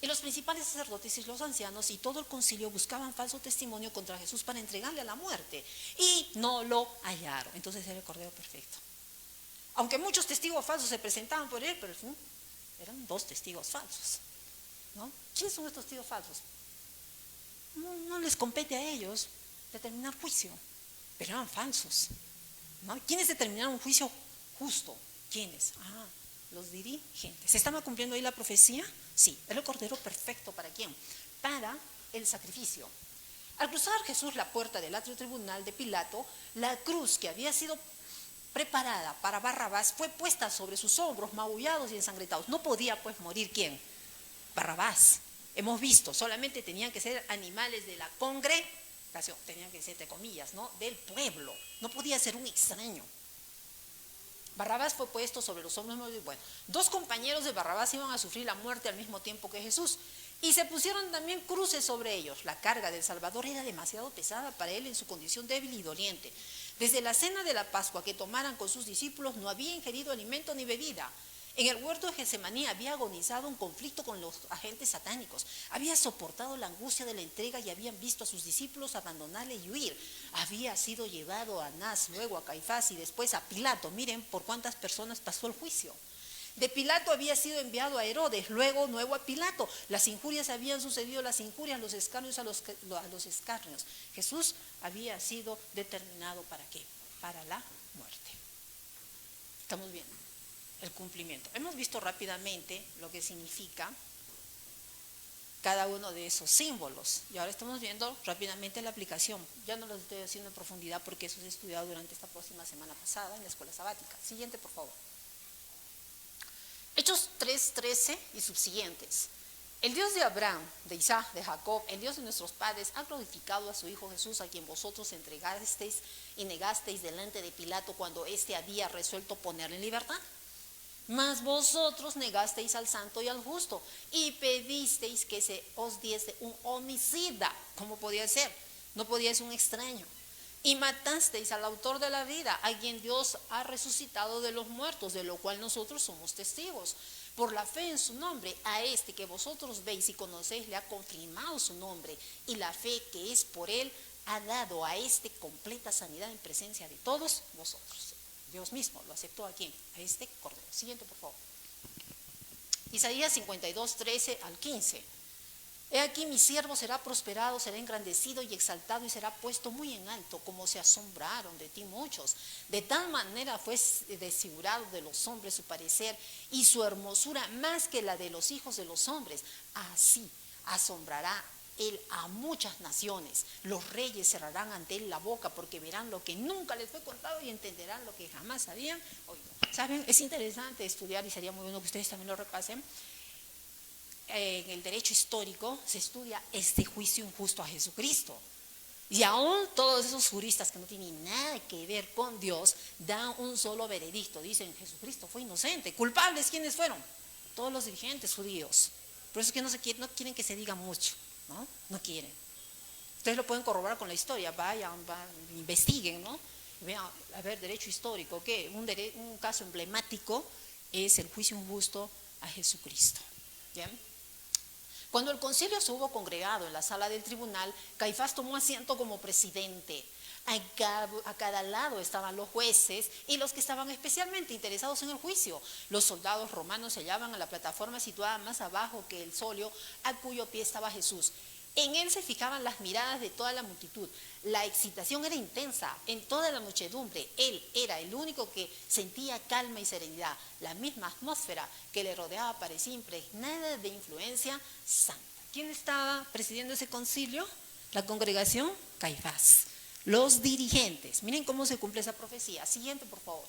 Y los principales sacerdotes y los ancianos y todo el concilio buscaban falso testimonio contra Jesús para entregarle a la muerte y no lo hallaron. Entonces era el cordero perfecto. Aunque muchos testigos falsos se presentaban por él, pero eran 2 testigos falsos, ¿no? ¿Quiénes son estos testigos falsos? No les compete a ellos determinar juicio, pero eran falsos, ¿no? ¿Quiénes determinaron un juicio justo? ¿Quiénes? Los dirigentes. ¿Se estaba cumpliendo ahí la profecía? Sí, era el cordero perfecto. ¿Para quién? Para el sacrificio. Al cruzar Jesús la puerta del atrio tribunal de Pilato, la cruz que había sido preparada para Barrabás fue puesta sobre sus hombros, magullados y ensangrentados. No podía pues morir ¿quién? Barrabás. Hemos visto, solamente tenían que ser animales de la congregación, tenían que ser, entre comillas, ¿no? Del pueblo. No podía ser un extraño. Barrabás fue puesto sobre los hombros. Bueno, 2 compañeros de Barrabás iban a sufrir la muerte al mismo tiempo que Jesús y se pusieron también cruces sobre ellos. La carga del Salvador era demasiado pesada para él en su condición débil y doliente. Desde la cena de la Pascua que tomaran con sus discípulos no había ingerido alimento ni bebida. En el huerto de Getsemaní había agonizado un conflicto con los agentes satánicos. Había soportado la angustia de la entrega y habían visto a sus discípulos abandonarle y huir. Había sido llevado a Anás, luego a Caifás y después a Pilato. Miren por cuántas personas pasó el juicio. De Pilato había sido enviado a Herodes, luego nuevo a Pilato. Las injurias habían sucedido, las injurias, los escarnios a los escarnios. Jesús había sido determinado ¿para qué? Para la muerte. ¿Estamos viendo? El cumplimiento. Hemos visto rápidamente lo que significa cada uno de esos símbolos y ahora estamos viendo rápidamente la aplicación. Ya no lo estoy haciendo en profundidad porque eso se ha estudiado durante esta próxima semana pasada en la escuela sabática. Siguiente, por favor. Hechos 3:13 y subsiguientes. El Dios de Abraham, de Isaac, de Jacob, el Dios de nuestros padres, ha glorificado a su Hijo Jesús, a quien vosotros entregasteis y negasteis delante de Pilato cuando éste había resuelto ponerle en libertad. Mas vosotros negasteis al santo y al justo y pedisteis que se os diese un homicida. ¿Cómo podía ser? No podía ser un extraño. Y matasteis al autor de la vida, a quien Dios ha resucitado de los muertos, de lo cual nosotros somos testigos. Por la fe en su nombre, a este que vosotros veis y conocéis le ha confirmado su nombre, y la fe que es por él ha dado a este completa sanidad en presencia de todos vosotros. Dios mismo lo aceptó aquí, a este cordero. Siguiente, por favor. Isaías 52, 13 al 15. He aquí mi siervo será prosperado, será engrandecido y exaltado y será puesto muy en alto, como se asombraron de ti muchos. De tal manera fue desfigurado de los hombres su parecer y su hermosura más que la de los hijos de los hombres. Así asombrará él a muchas naciones. Los reyes cerrarán ante él la boca porque verán lo que nunca les fue contado y entenderán lo que jamás habían oído. ¿Saben? Es interesante estudiar y sería muy bueno que ustedes también lo repasen. En el derecho histórico se estudia este juicio injusto a Jesucristo. Y aún todos esos juristas que no tienen nada que ver con Dios dan un solo veredicto. Dicen, Jesucristo fue inocente. ¿Culpables quiénes fueron? Todos los dirigentes judíos. Por eso es que no quieren que se diga mucho, ¿no? No quieren. Ustedes lo pueden corroborar con la historia, vayan, investiguen, ¿no? Vean, a ver, derecho histórico, ¿qué? Un caso emblemático es el juicio injusto a Jesucristo. ¿Bien? Cuando el concilio se hubo congregado en la sala del tribunal, Caifás tomó asiento como presidente. A cada lado estaban los jueces y los que estaban especialmente interesados en el juicio. Los soldados romanos se hallaban en la plataforma situada más abajo que el solio, a cuyo pie estaba Jesús. En él se fijaban las miradas de toda la multitud. La excitación era intensa en toda la muchedumbre. Él era el único que sentía calma y serenidad. La misma atmósfera que le rodeaba parecía impregnada de influencia santa. ¿Quién estaba presidiendo ese concilio? La congregación, Caifás. Los dirigentes. Miren cómo se cumple esa profecía. Siguiente, por favor.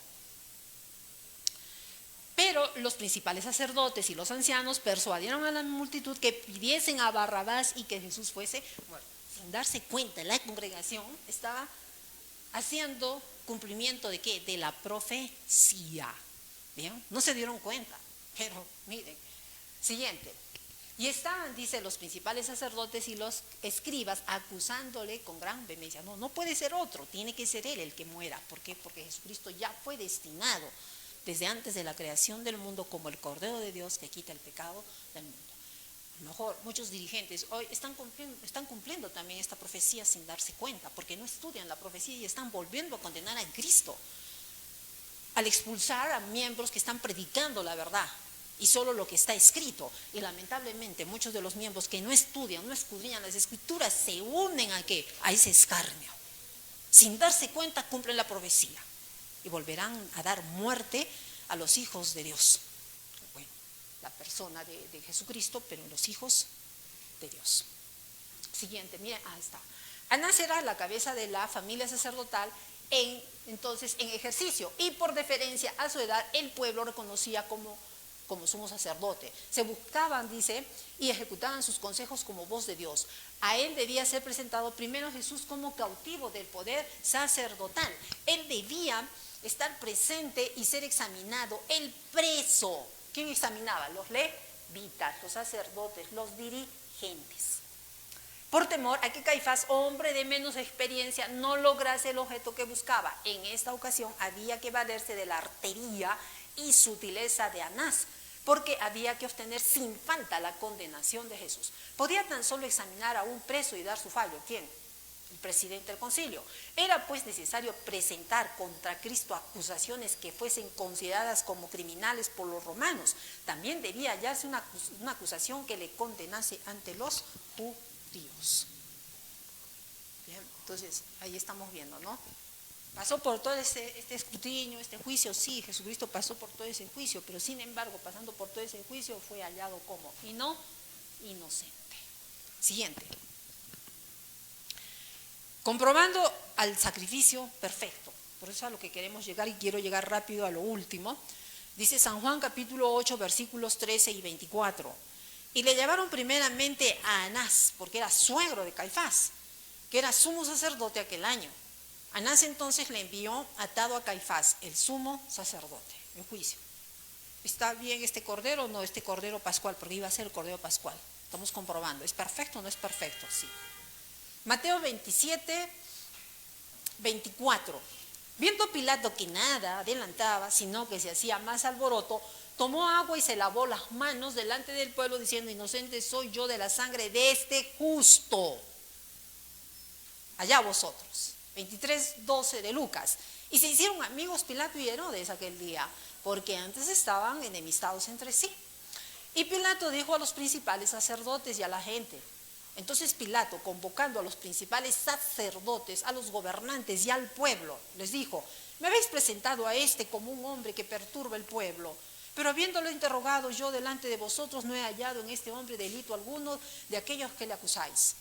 Pero los principales sacerdotes y los ancianos persuadieron a la multitud que pidiesen a Barrabás y que Jesús fuese muerto. Sin darse cuenta, la congregación estaba haciendo cumplimiento ¿de qué? De la profecía. ¿Bien? No se dieron cuenta, pero miren. Siguiente. Y estaban, dice, los principales sacerdotes y los escribas acusándole con gran vehemencia. No puede ser otro, tiene que ser él el que muera. ¿Por qué? Porque Jesucristo ya fue destinado desde antes de la creación del mundo como el Cordero de Dios que quita el pecado del mundo. A lo mejor muchos dirigentes hoy están cumpliendo también esta profecía sin darse cuenta, porque no estudian la profecía y están volviendo a condenar a Cristo al expulsar a miembros que están predicando la verdad y solo lo que está escrito. Y lamentablemente muchos de los miembros que no estudian, no escudriñan las escrituras, se unen a ¿qué? A ese escarnio. Sin darse cuenta cumplen la profecía y volverán a dar muerte a los hijos de Dios. Bueno, la persona de Jesucristo, pero los hijos de Dios. Siguiente, miren, ahí está. Anás era la cabeza de la familia sacerdotal entonces en ejercicio, y por deferencia a su edad el pueblo reconocía como sumo sacerdote. Se buscaban, dice, y ejecutaban sus consejos como voz de Dios. A él debía ser presentado primero Jesús como cautivo del poder sacerdotal. Él debía estar presente y ser examinado, el preso. ¿Quién examinaba? Los levitas, los sacerdotes, los dirigentes. Por temor a que Caifás, hombre de menos experiencia, no lograse el objeto que buscaba. En esta ocasión había que valerse de la artería y sutileza de Anás, porque había que obtener sin falta la condenación de Jesús. Podía tan solo examinar a un preso y dar su fallo. ¿Quién? El presidente del concilio. Era pues necesario presentar contra Cristo acusaciones que fuesen consideradas como criminales por los romanos. También debía hallarse una acusación que le condenase ante los judíos. Bien, entonces ahí estamos viendo, ¿no? Pasó por todo este escrutinio, este juicio. Sí, Jesucristo pasó por todo ese juicio, pero sin embargo, pasando por todo ese juicio, fue hallado como inocente. Siguiente. Comprobando al sacrificio perfecto. Por eso es a lo que queremos llegar y quiero llegar rápido a lo último. Dice San Juan capítulo 8, versículos 13 y 24. Y le llevaron primeramente a Anás, porque era suegro de Caifás, que era sumo sacerdote aquel año. Anás entonces le envió atado a Caifás, el sumo sacerdote, en juicio. ¿Está bien este cordero o no? Este cordero pascual, porque iba a ser el cordero pascual. Estamos comprobando, ¿es perfecto o no es perfecto? Sí. Mateo 27, 24. Viendo Pilato que nada adelantaba, sino que se hacía más alboroto, tomó agua y se lavó las manos delante del pueblo, diciendo: inocente soy yo de la sangre de este justo. allá vosotros. 23:12 de Lucas. Y se hicieron amigos Pilato y Herodes aquel día, porque antes estaban enemistados entre sí. Y Pilato dijo a los principales sacerdotes y a la gente. Entonces Pilato, convocando a los principales sacerdotes, a los gobernantes y al pueblo, les dijo: me habéis presentado a este como un hombre que perturba el pueblo, pero habiéndolo interrogado yo delante de vosotros, no he hallado en este hombre delito alguno de aquellos que le acusáis,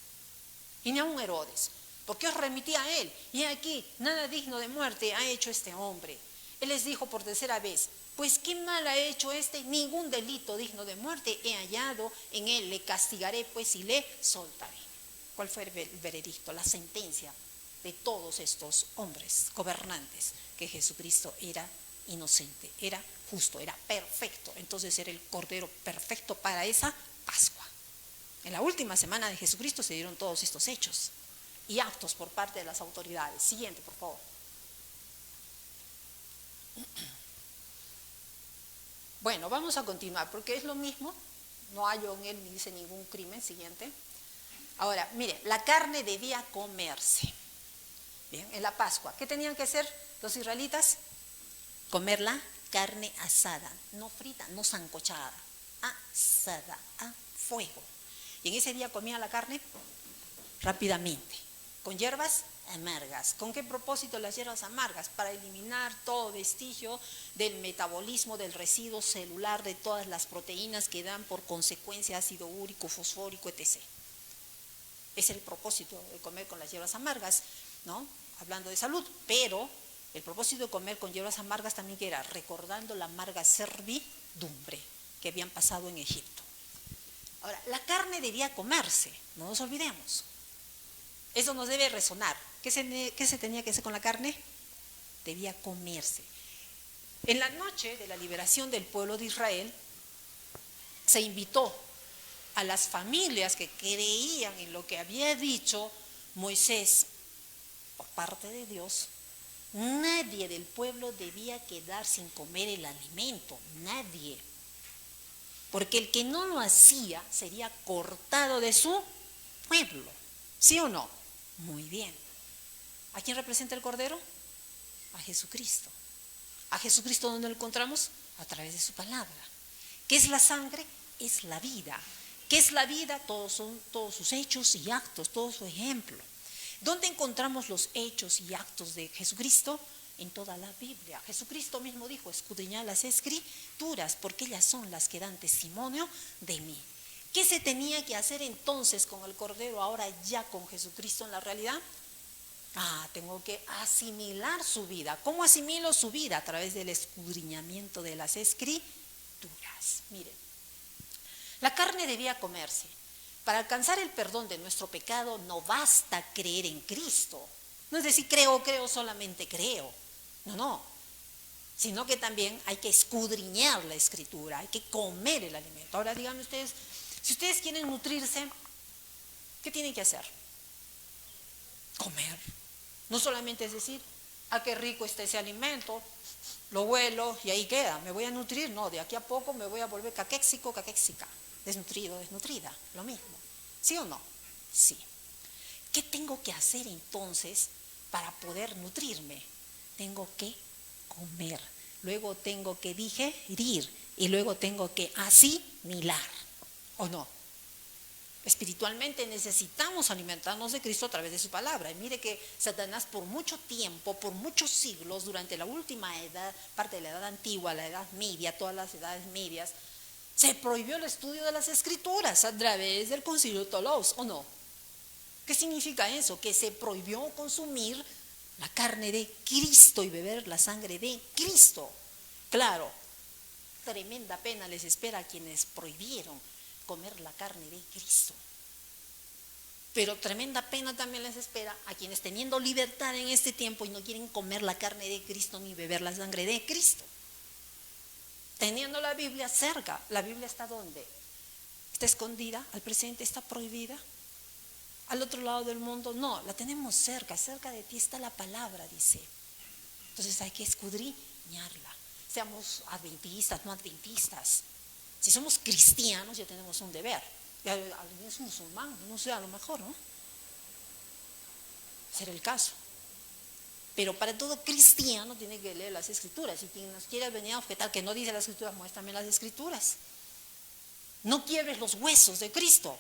y ni aun Herodes, porque os remití a él, y aquí nada digno de muerte ha hecho este hombre. Él les dijo por tercera vez: pues qué mal ha hecho este, ningún delito digno de muerte he hallado en él, le castigaré pues y le soltaré. ¿Cuál fue el veredicto, la sentencia de todos estos hombres gobernantes? Que Jesucristo era inocente, era justo, era perfecto. Entonces era el Cordero perfecto para esa Pascua. En la última semana de Jesucristo se dieron todos estos hechos y actos por parte de las autoridades. Siguiente, por favor. Bueno, vamos a continuar porque es lo mismo, no hallo en él ni dice ningún crimen. Siguiente. Ahora, mire, la carne debía comerse. Bien, en la Pascua, ¿qué tenían que hacer los israelitas? Comer la carne asada, no frita, no sancochada, asada, a fuego. Y en ese día comían la carne rápidamente, con hierbas amargas. ¿Con qué propósito las hierbas amargas? Para eliminar todo vestigio del metabolismo del residuo celular de todas las proteínas que dan por consecuencia ácido úrico, fosfórico, etc. Es el propósito de comer con las hierbas amargas, ¿no? Hablando de salud, pero el propósito de comer con hierbas amargas también que era recordando la amarga servidumbre que habían pasado en Egipto. Ahora, la carne debía comerse, no nos olvidemos. Eso nos debe resonar. ¿Qué se tenía que hacer con la carne? Debía comerse. En la noche de la liberación del pueblo de Israel, se invitó a las familias que creían en lo que había dicho Moisés por parte de Dios. Nadie del pueblo debía quedar sin comer el alimento, nadie. Porque el que no lo hacía sería cortado de su pueblo. ¿Sí o no? Muy bien. ¿A quién representa el Cordero? A Jesucristo. ¿A Jesucristo dónde lo encontramos? A través de su palabra. ¿Qué es la sangre? Es la vida. ¿Qué es la vida? Todos sus hechos y actos, todo su ejemplo. ¿Dónde encontramos los hechos y actos de Jesucristo? En toda la Biblia. Jesucristo mismo dijo: escudriñad las Escrituras, porque ellas son las que dan testimonio de mí. ¿Qué se tenía que hacer entonces con el Cordero, ahora ya con Jesucristo en la realidad? Tengo que asimilar su vida. ¿Cómo asimilo su vida? A través del escudriñamiento de las Escrituras. Miren, la carne debía comerse. Para alcanzar el perdón de nuestro pecado no basta creer en Cristo. No es decir, creo, solamente creo. No. Sino que también hay que escudriñar la Escritura, hay que comer el alimento. Ahora díganme ustedes, si ustedes quieren nutrirse, ¿qué tienen que hacer? Comer. No solamente es decir: qué rico está ese alimento, lo huelo y ahí queda, me voy a nutrir. No, de aquí a poco me voy a volver caquéxico, caquéxica, desnutrido, desnutrida, lo mismo. ¿Sí o no? Sí. ¿Qué tengo que hacer entonces para poder nutrirme? Tengo que comer, luego tengo que digerir y luego tengo que asimilar, ¿o no? Espiritualmente necesitamos alimentarnos de Cristo a través de su palabra. Y mire que Satanás por mucho tiempo, por muchos siglos, durante la última edad, parte de la edad antigua, la edad media, todas las edades medias, se prohibió el estudio de las Escrituras a través del concilio Tolos, ¿o no? ¿Qué significa eso? Que se prohibió consumir la carne de Cristo y beber la sangre de Cristo. Claro, tremenda pena les espera a quienes prohibieron comer la carne de Cristo. Pero tremenda pena también les espera a quienes, teniendo libertad en este tiempo y no quieren comer la carne de Cristo ni beber la sangre de Cristo. Teniendo la Biblia cerca. ¿La Biblia está dónde? ¿Está escondida? ¿Al presente está prohibida? ¿Al otro lado del mundo? No, la tenemos cerca de ti está la palabra, dice. Entonces hay que escudriñarla. Seamos adventistas, no adventistas. Si somos cristianos ya tenemos un deber. Alguien es musulmán, no sé, a lo mejor, ¿no? hacer el caso. Pero para todo cristiano tiene que leer las Escrituras. Y quien nos quiera venir a objetar que no dice las Escrituras, muéstrame las Escrituras. No quiebres los huesos de Cristo,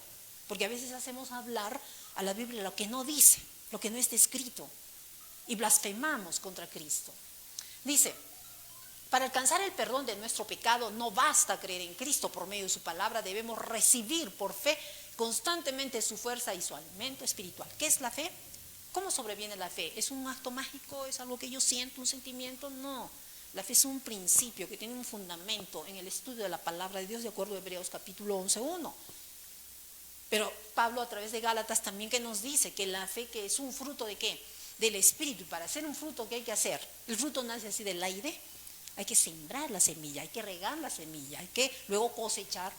porque a veces hacemos hablar a la Biblia lo que no dice, lo que no está escrito, y blasfemamos contra Cristo. Dice, para alcanzar el perdón de nuestro pecado no basta creer en Cristo por medio de su palabra, debemos recibir por fe constantemente su fuerza y su alimento espiritual. ¿Qué es la fe? ¿Cómo sobreviene la fe? ¿Es un acto mágico? ¿Es algo que yo siento, un sentimiento? No. La fe es un principio que tiene un fundamento en el estudio de la palabra de Dios de acuerdo a Hebreos capítulo 11:1. Pero Pablo a través de Gálatas también que nos dice que la fe que es un fruto ¿de qué? Del Espíritu. Y para hacer un fruto, ¿qué hay que hacer? El fruto nace así del aire. Hay que sembrar la semilla, hay que regar la semilla, hay que luego cosechar.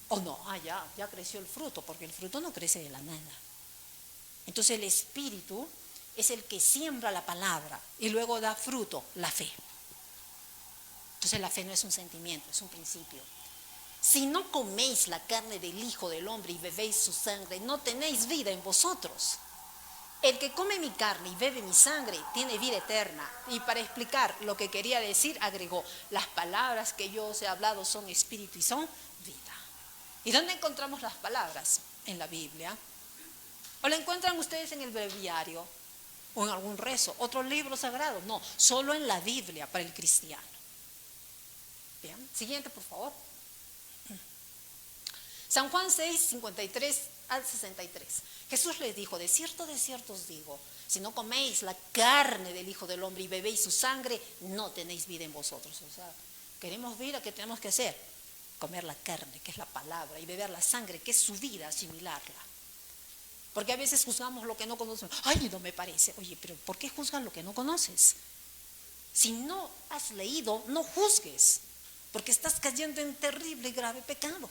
O no, ya creció el fruto, porque el fruto no crece de la nada. Entonces el Espíritu es el que siembra la palabra y luego da fruto, la fe. Entonces la fe no es un sentimiento, es un principio. Si no coméis la carne del Hijo del Hombre y bebéis su sangre, no tenéis vida en vosotros. El que come mi carne y bebe mi sangre tiene vida eterna. Y para explicar lo que quería decir, agregó, las palabras que yo os he hablado son espíritu y son vida. ¿Y dónde encontramos las palabras? En la Biblia. ¿O la encuentran ustedes en el breviario? ¿O en algún rezo? ¿Otro libro sagrado? No, solo en la Biblia para el cristiano. Bien, siguiente por favor. San Juan 6, 53 al 63. Jesús les dijo, de cierto os digo, si no coméis la carne del Hijo del Hombre y bebéis su sangre, no tenéis vida en vosotros. O sea, queremos vida, ¿qué tenemos que hacer? Comer la carne, que es la palabra, y beber la sangre, que es su vida, asimilarla. Porque a veces juzgamos lo que no conocemos. Ay, no me parece. Oye, pero ¿por qué juzgas lo que no conoces? Si no has leído, no juzgues, porque estás cayendo en terrible y grave pecado.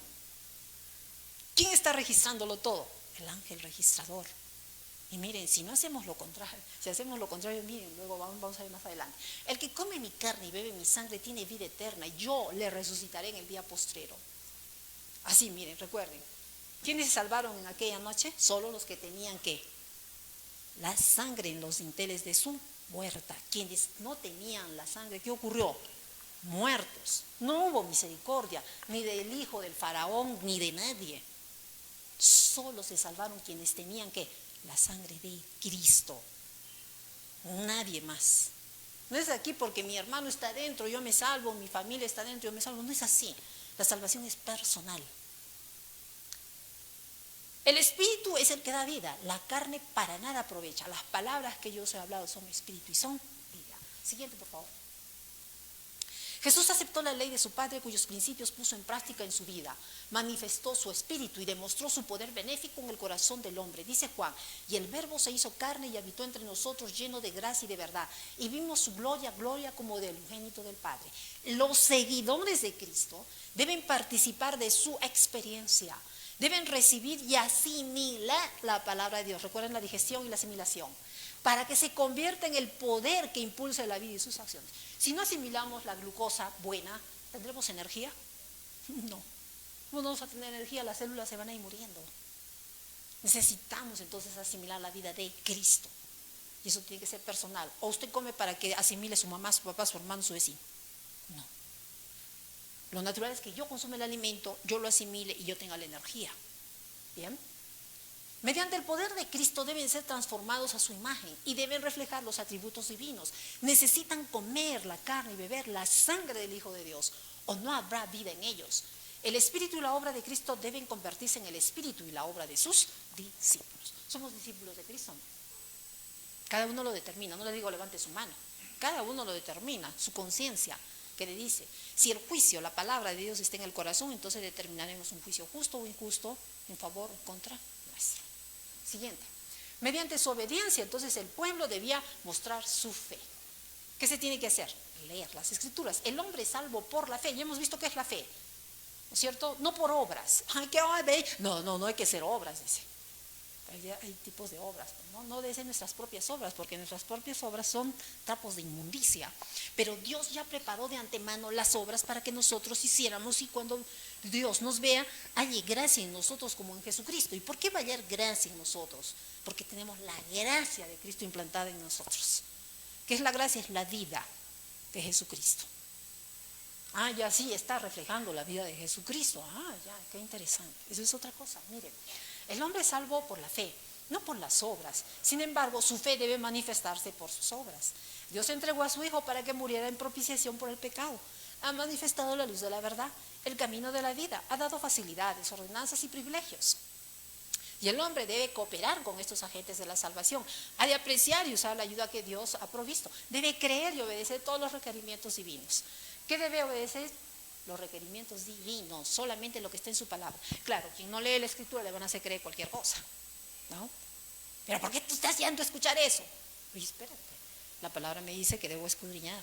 ¿Quién está registrándolo todo? El ángel registrador. Y miren, si no hacemos lo contrario, si hacemos lo contrario, miren, luego vamos a ver más adelante. El que come mi carne y bebe mi sangre tiene vida eterna, y yo le resucitaré en el día postrero. Así, miren, recuerden, ¿quiénes se salvaron en aquella noche? Solo los que tenían ¿qué? La sangre en los dinteles de su muerta. Quienes no tenían la sangre, ¿qué ocurrió? Muertos. No hubo misericordia, ni del hijo del faraón, ni de nadie. Solo se salvaron quienes tenían ¿qué? La sangre de Cristo. Nadie más. No es aquí porque mi hermano está dentro, yo me salvo, mi familia está dentro, yo me salvo. No es así. La salvación es personal. El espíritu es el que da vida. La carne para nada aprovecha. Las palabras que yo os he hablado son espíritu y son vida. Siguiente, por favor. Jesús aceptó la ley de su Padre, cuyos principios puso en práctica en su vida. Manifestó su espíritu y demostró su poder benéfico en el corazón del hombre. Dice Juan, y el Verbo se hizo carne y habitó entre nosotros lleno de gracia y de verdad. Y vimos su gloria, gloria como del unigénito del Padre. Los seguidores de Cristo deben participar de su experiencia. Deben recibir y asimilar la palabra de Dios. Recuerden la digestión y la asimilación. Para que se convierta en el poder que impulsa la vida y sus acciones. Si no asimilamos la glucosa buena, ¿tendremos energía? No. No vamos a tener energía, las células se van a ir muriendo. Necesitamos entonces asimilar la vida de Cristo. Y eso tiene que ser personal. O usted come para que asimile su mamá, su papá, su hermano, su vecino. No. Lo natural es que yo consuma el alimento, yo lo asimile y yo tenga la energía. ¿Bien? Mediante el poder de Cristo deben ser transformados a su imagen y deben reflejar los atributos divinos. Necesitan comer la carne y beber la sangre del Hijo de Dios, o no habrá vida en ellos. El espíritu y la obra de Cristo deben convertirse en el espíritu y la obra de sus discípulos. Somos discípulos de Cristo. Cada uno lo determina, no le digo levante su mano. Cada uno lo determina, su conciencia, que le dice, si el juicio, la palabra de Dios está en el corazón, entonces determinaremos un juicio justo o injusto, en favor o contra nuestro. Siguiente. Mediante su obediencia, entonces el pueblo debía mostrar su fe. ¿Qué se tiene que hacer? Leer las Escrituras. El hombre es salvo por la fe. Ya hemos visto qué es la fe, ¿no es cierto? No por obras. Ay, ¿qué? No hay que hacer obras, dice. Hay tipos de obras, no de nuestras propias obras, porque nuestras propias obras son trapos de inmundicia. Pero Dios ya preparó de antemano las obras para que nosotros hiciéramos, y cuando Dios nos vea, haya gracia en nosotros como en Jesucristo. ¿Y por qué va a hallar gracia en nosotros? Porque tenemos la gracia de Cristo implantada en nosotros. ¿Qué es la gracia? Es la vida de Jesucristo. Ya sí, está reflejando la vida de Jesucristo. Ya, qué interesante. Eso es otra cosa. Miren, el hombre es salvo por la fe, no por las obras. Sin embargo, su fe debe manifestarse por sus obras. Dios entregó a su Hijo para que muriera en propiciación por el pecado. Ha manifestado la luz de la verdad, el camino de la vida. Ha dado facilidades, ordenanzas y privilegios. Y el hombre debe cooperar con estos agentes de la salvación. Ha de apreciar y usar la ayuda que Dios ha provisto. Debe creer y obedecer todos los requerimientos divinos. ¿Qué debe obedecer? Los requerimientos divinos, solamente lo que está en su palabra. Claro, quien no lee la escritura le van a hacer creer cualquier cosa, ¿no? Pero ¿por qué tú estás yendo a escuchar eso? Oye, espérate, la palabra me dice que debo escudriñar.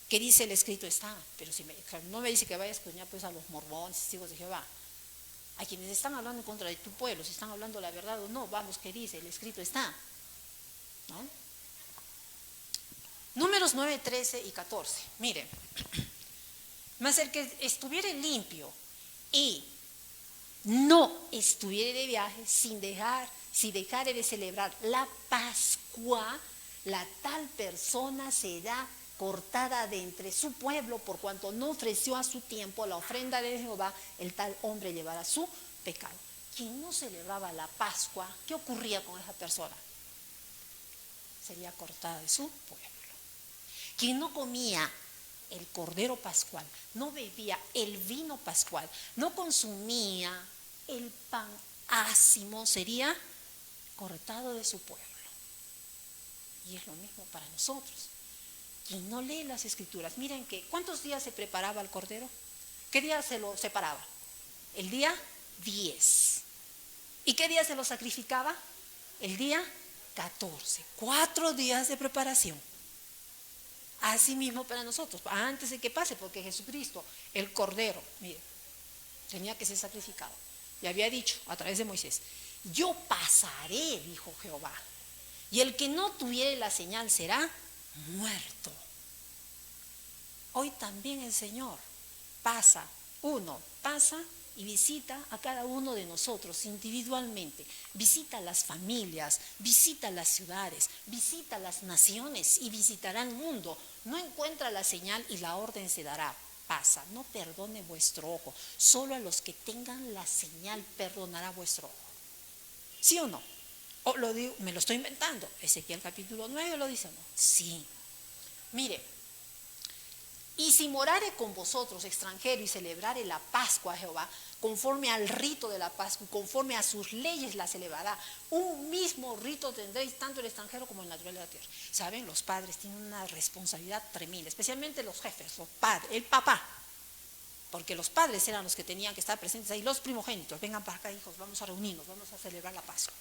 ¿Qué dice el escrito está? Pero si no me dice que vaya a escudriñar pues a los mormones, testigos de Jehová, a quienes están hablando en contra de tu pueblo, si están hablando la verdad o no, vamos, ¿qué dice? El escrito está, ¿no? Números 9, 13 y 14, miren. Mas el que estuviere limpio y no estuviere de viaje, si dejare de celebrar la Pascua, la tal persona será cortada de entre su pueblo, por cuanto no ofreció a su tiempo la ofrenda de Jehová, el tal hombre llevará su pecado. Quien no celebraba la Pascua, ¿qué ocurría con esa persona? Sería cortada de su pueblo. Quien no comía el cordero pascual, no bebía el vino pascual, no consumía el pan ácimo, sería cortado de su pueblo. Y es lo mismo para nosotros. Quien no lee las escrituras, miren que, ¿cuántos días se preparaba el cordero? ¿Qué día se lo separaba? El día 10. ¿Y qué día se lo sacrificaba? El día 14. 4 días de preparación. Así mismo para nosotros, antes de que pase, porque Jesucristo, el Cordero, mire, tenía que ser sacrificado. Y había dicho a través de Moisés, yo pasaré, dijo Jehová, y el que no tuviere la señal será muerto. Hoy también el Señor pasa y visita a cada uno de nosotros individualmente, visita las familias, visita las ciudades, visita las naciones y visitará el mundo. No encuentra la señal y la orden se dará. Pasa, no perdone vuestro ojo, solo a los que tengan la señal perdonará vuestro ojo. ¿Sí o no? O lo digo, me lo estoy inventando. Ezequiel capítulo 9 lo dice, ¿no? Sí. Mire, y si morare con vosotros extranjero y celebrare la Pascua a Jehová, conforme al rito de la Pascua, conforme a sus leyes la celebrará. Un mismo rito tendréis tanto el extranjero como el natural de la tierra. Saben, los padres tienen una responsabilidad tremenda, especialmente los jefes, los padres, el papá. Porque los padres eran los que tenían que estar presentes ahí, los primogénitos, vengan para acá hijos, vamos a reunirnos, vamos a celebrar la Pascua.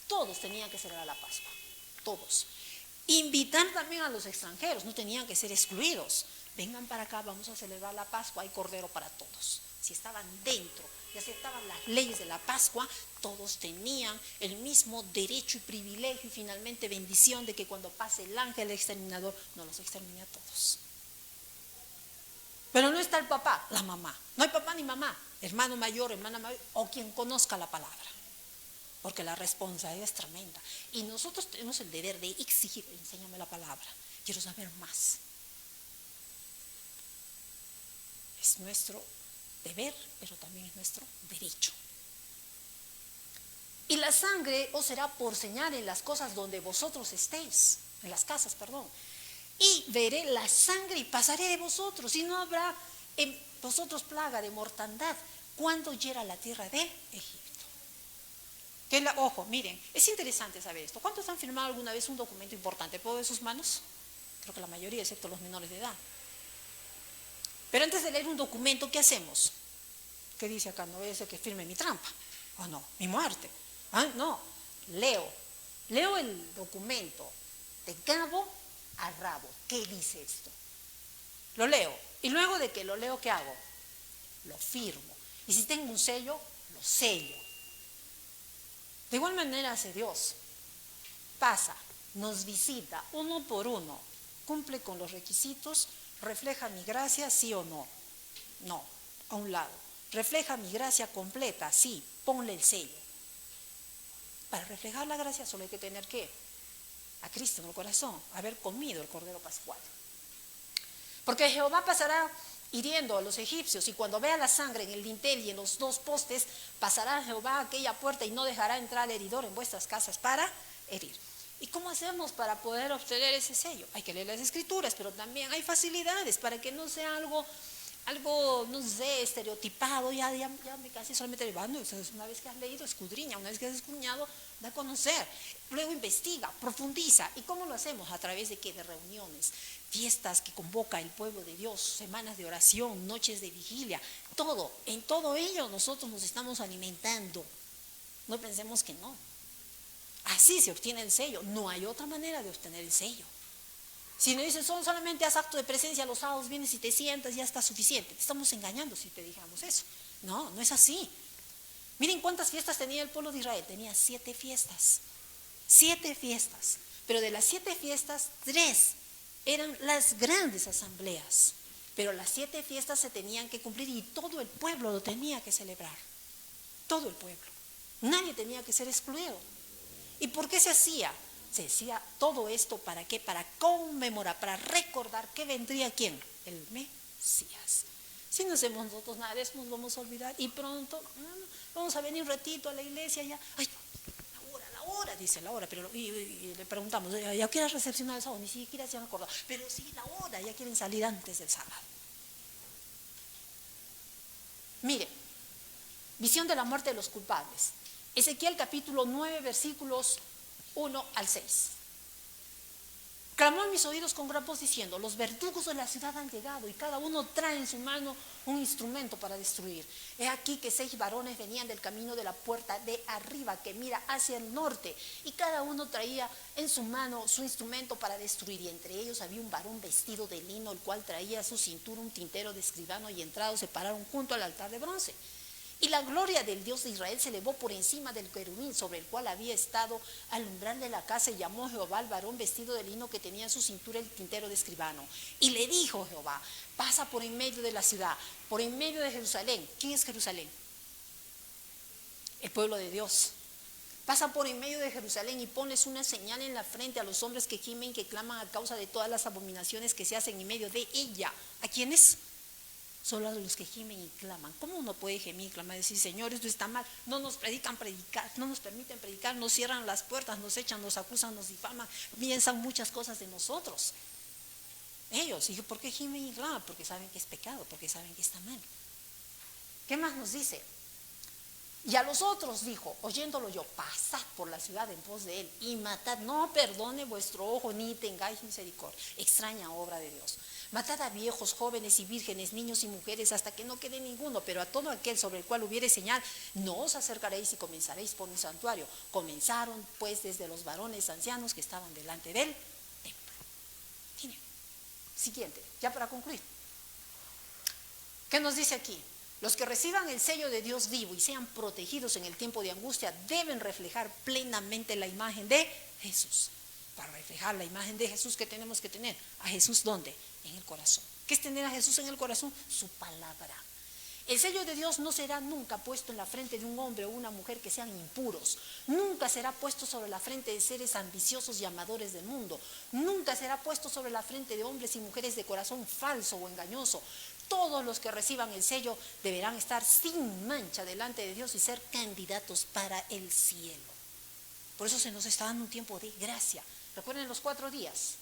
Todos tenían que celebrar la Pascua, todos. Invitar también a los extranjeros, no tenían que ser excluidos. Vengan para acá, vamos a celebrar la Pascua, hay cordero para todos. Si estaban dentro y aceptaban las leyes de la Pascua, todos tenían el mismo derecho y privilegio y finalmente bendición de que cuando pase el ángel exterminador, no los extermine a todos. Pero no está el papá, la mamá. No hay papá ni mamá, hermano mayor, hermana mayor, o quien conozca la palabra. Porque la responsabilidad es tremenda. Y nosotros tenemos el deber de exigir, enséñame la palabra, quiero saber más. Es nuestro deber, pero también es nuestro derecho. Y la sangre os será por señal en las cosas donde vosotros estéis, en las casas, perdón. Y veré la sangre y pasaré de vosotros, y no habrá en vosotros plaga de mortandad cuando hiera la tierra de Egipto. Ojo, miren, es interesante saber esto. ¿Cuántos han firmado alguna vez un documento importante? ¿Puedo ver sus manos? Creo que la mayoría, excepto los menores de edad. Pero antes de leer un documento, ¿qué hacemos? ¿Qué dice acá? No voy a decir que firme mi trampa. ¿O no? Mi muerte. No, leo el documento de cabo a rabo. ¿Qué dice esto? Lo leo. Y luego de que lo leo, ¿qué hago? Lo firmo. Y si tengo un sello, lo sello. De igual manera hace Dios. Pasa, nos visita uno por uno, cumple con los requisitos, refleja mi gracia, sí o no. No, a un lado. Refleja mi gracia completa, sí, ponle el sello. Para reflejar la gracia solo hay que tener ¿qué? A Cristo en el corazón, haber comido el Cordero Pascual. Porque Jehová pasará hiriendo a los egipcios, y cuando vea la sangre en el dintel y en los dos postes, pasará Jehová a aquella puerta y no dejará entrar al heridor en vuestras casas para herir. ¿Y cómo hacemos para poder obtener ese sello? Hay que leer las Escrituras, pero también hay facilidades para que no sea algo no sé, estereotipado. Ya me cansé solamente llevando. Una vez que has leído, escudriña. Una vez que has escudriñado, da a conocer. Luego investiga, profundiza. ¿Y cómo lo hacemos? ¿A través de qué? De reuniones, fiestas que convoca el pueblo de Dios, semanas de oración, noches de vigilia, todo. En todo ello nosotros nos estamos alimentando. No pensemos que no. Así se obtiene el sello. No hay otra manera de obtener el sello. Si nos dicen solamente haz acto de presencia los sábados, vienes y te sientas, ya está suficiente. Te estamos engañando si te dijéramos eso. No, no es así. Miren cuántas fiestas tenía el pueblo de Israel. Tenía 7 fiestas. 7 fiestas. Pero de las 7 fiestas, 3 eran las grandes asambleas. Pero las 7 fiestas se tenían que cumplir y todo el pueblo lo tenía que celebrar. Todo el pueblo. Nadie tenía que ser excluido. ¿Y por qué se hacía? Se decía todo esto ¿para qué? Para conmemorar, para recordar que vendría ¿quién? El Mesías. Si no hacemos nosotros nada de eso, nos vamos a olvidar y pronto vamos a venir un ratito a la iglesia ya. Ay, la hora, dice la hora, pero y le preguntamos, ¿ya quieres recepcionar el sábado? Ni siquiera se han acordado, pero sí la hora, ya quieren salir antes del sábado. Mire, visión de la muerte de los culpables. Ezequiel capítulo 9, versículos 1 al 6. Clamó en mis oídos con gran voz diciendo: los verdugos de la ciudad han llegado y cada uno trae en su mano un instrumento para destruir. He aquí que 6 varones venían del camino de la puerta de arriba que mira hacia el norte, y cada uno traía en su mano su instrumento para destruir, y entre ellos había un varón vestido de lino, el cual traía a su cintura un tintero de escribano, y entrados se pararon junto al altar de bronce. Y la gloria del Dios de Israel se elevó por encima del querubín sobre el cual había estado al umbral de la casa, y llamó Jehová al varón vestido de lino que tenía en su cintura el tintero de escribano. Y le dijo Jehová: pasa por en medio de la ciudad, por en medio de Jerusalén. ¿Quién es Jerusalén? El pueblo de Dios. Pasa por en medio de Jerusalén y pones una señal en la frente a los hombres que gimen, que claman a causa de todas las abominaciones que se hacen en medio de ella. ¿A quiénes? Solo a los que gimen y claman. ¿Cómo uno puede gemir y clamar y decir: Señor, esto está mal? No nos predicar, no nos permiten predicar, nos cierran las puertas, nos echan, nos acusan, nos difaman, piensan muchas cosas de nosotros. Ellos, ¿y por qué gimen y claman? Porque saben que es pecado, porque saben que está mal. ¿Qué más nos dice? Y a los otros dijo, oyéndolo yo: pasad por la ciudad en pos de él y matad, no perdone vuestro ojo ni tengáis misericordia. Extraña obra de Dios. Matad a viejos, jóvenes y vírgenes, niños y mujeres, hasta que no quede ninguno, pero a todo aquel sobre el cual hubiere señal, no os acercaréis y comenzaréis por mi santuario. Comenzaron pues desde los varones ancianos que estaban delante del templo. Miren, siguiente, ya para concluir. ¿Qué nos dice aquí? Los que reciban el sello de Dios vivo y sean protegidos en el tiempo de angustia deben reflejar plenamente la imagen de Jesús. Para reflejar la imagen de Jesús, ¿qué tenemos que tener? ¿A Jesús dónde? En el corazón. ¿Qué es tener a Jesús en el corazón? Su palabra. El sello de Dios no será nunca puesto en la frente de un hombre o una mujer que sean impuros. Nunca será puesto sobre la frente de seres ambiciosos y amadores del mundo. Nunca será puesto sobre la frente de hombres y mujeres de corazón falso o engañoso. Todos los que reciban el sello deberán estar sin mancha delante de Dios y ser candidatos para el cielo. Por eso se nos está dando un tiempo de gracia. Recuerden los 4 días.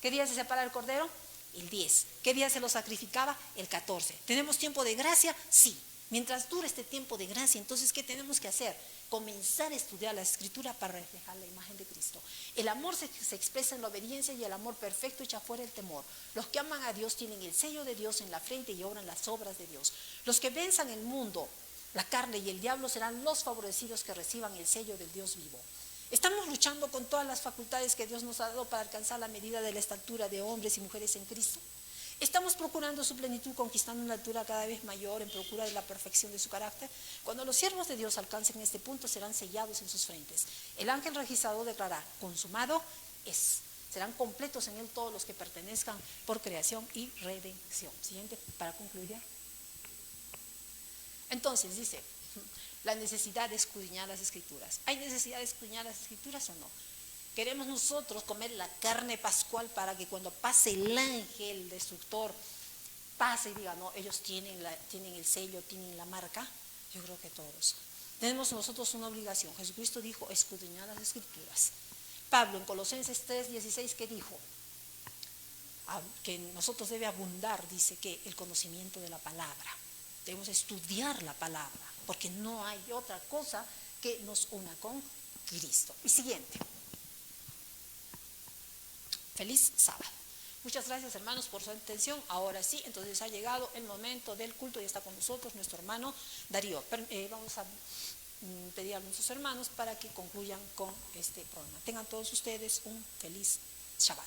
¿Qué día se separa el cordero? El 10. ¿Qué día se lo sacrificaba? El 14. ¿Tenemos tiempo de gracia? Sí. Mientras dure este tiempo de gracia, entonces, ¿qué tenemos que hacer? Comenzar a estudiar la Escritura para reflejar la imagen de Cristo. El amor se expresa en la obediencia, y el amor perfecto echa fuera el temor. Los que aman a Dios tienen el sello de Dios en la frente y obran las obras de Dios. Los que venzan el mundo, la carne y el diablo serán los favorecidos que reciban el sello del Dios vivo. Estamos luchando con todas las facultades que Dios nos ha dado para alcanzar la medida de la estatura de hombres y mujeres en Cristo. Estamos procurando su plenitud, conquistando una altura cada vez mayor en procura de la perfección de su carácter. Cuando los siervos de Dios alcancen este punto, serán sellados en sus frentes. El ángel registrador declarará: consumado es. Serán completos en él todos los que pertenezcan por creación y redención. Siguiente, para concluir ya. Entonces dice, la necesidad de escudriñar las Escrituras. ¿Hay necesidad de escudriñar las Escrituras o no? ¿Queremos nosotros comer la carne pascual para que cuando pase el ángel destructor, pase y diga, no, ellos tienen el sello, tienen la marca? Yo creo que todos. Tenemos nosotros una obligación. Jesucristo dijo, escudriñar las Escrituras. Pablo en Colosenses 3:16, ¿qué dijo? Que nosotros debe abundar, dice, que el conocimiento de la palabra. Debemos estudiar la palabra, porque no hay otra cosa que nos una con Cristo. Y siguiente. Feliz sábado. Muchas gracias, hermanos, por su atención. Ahora sí, entonces ha llegado el momento del culto y está con nosotros nuestro hermano Darío. Vamos a pedir a nuestros hermanos para que concluyan con este programa. Tengan todos ustedes un feliz Shabbat.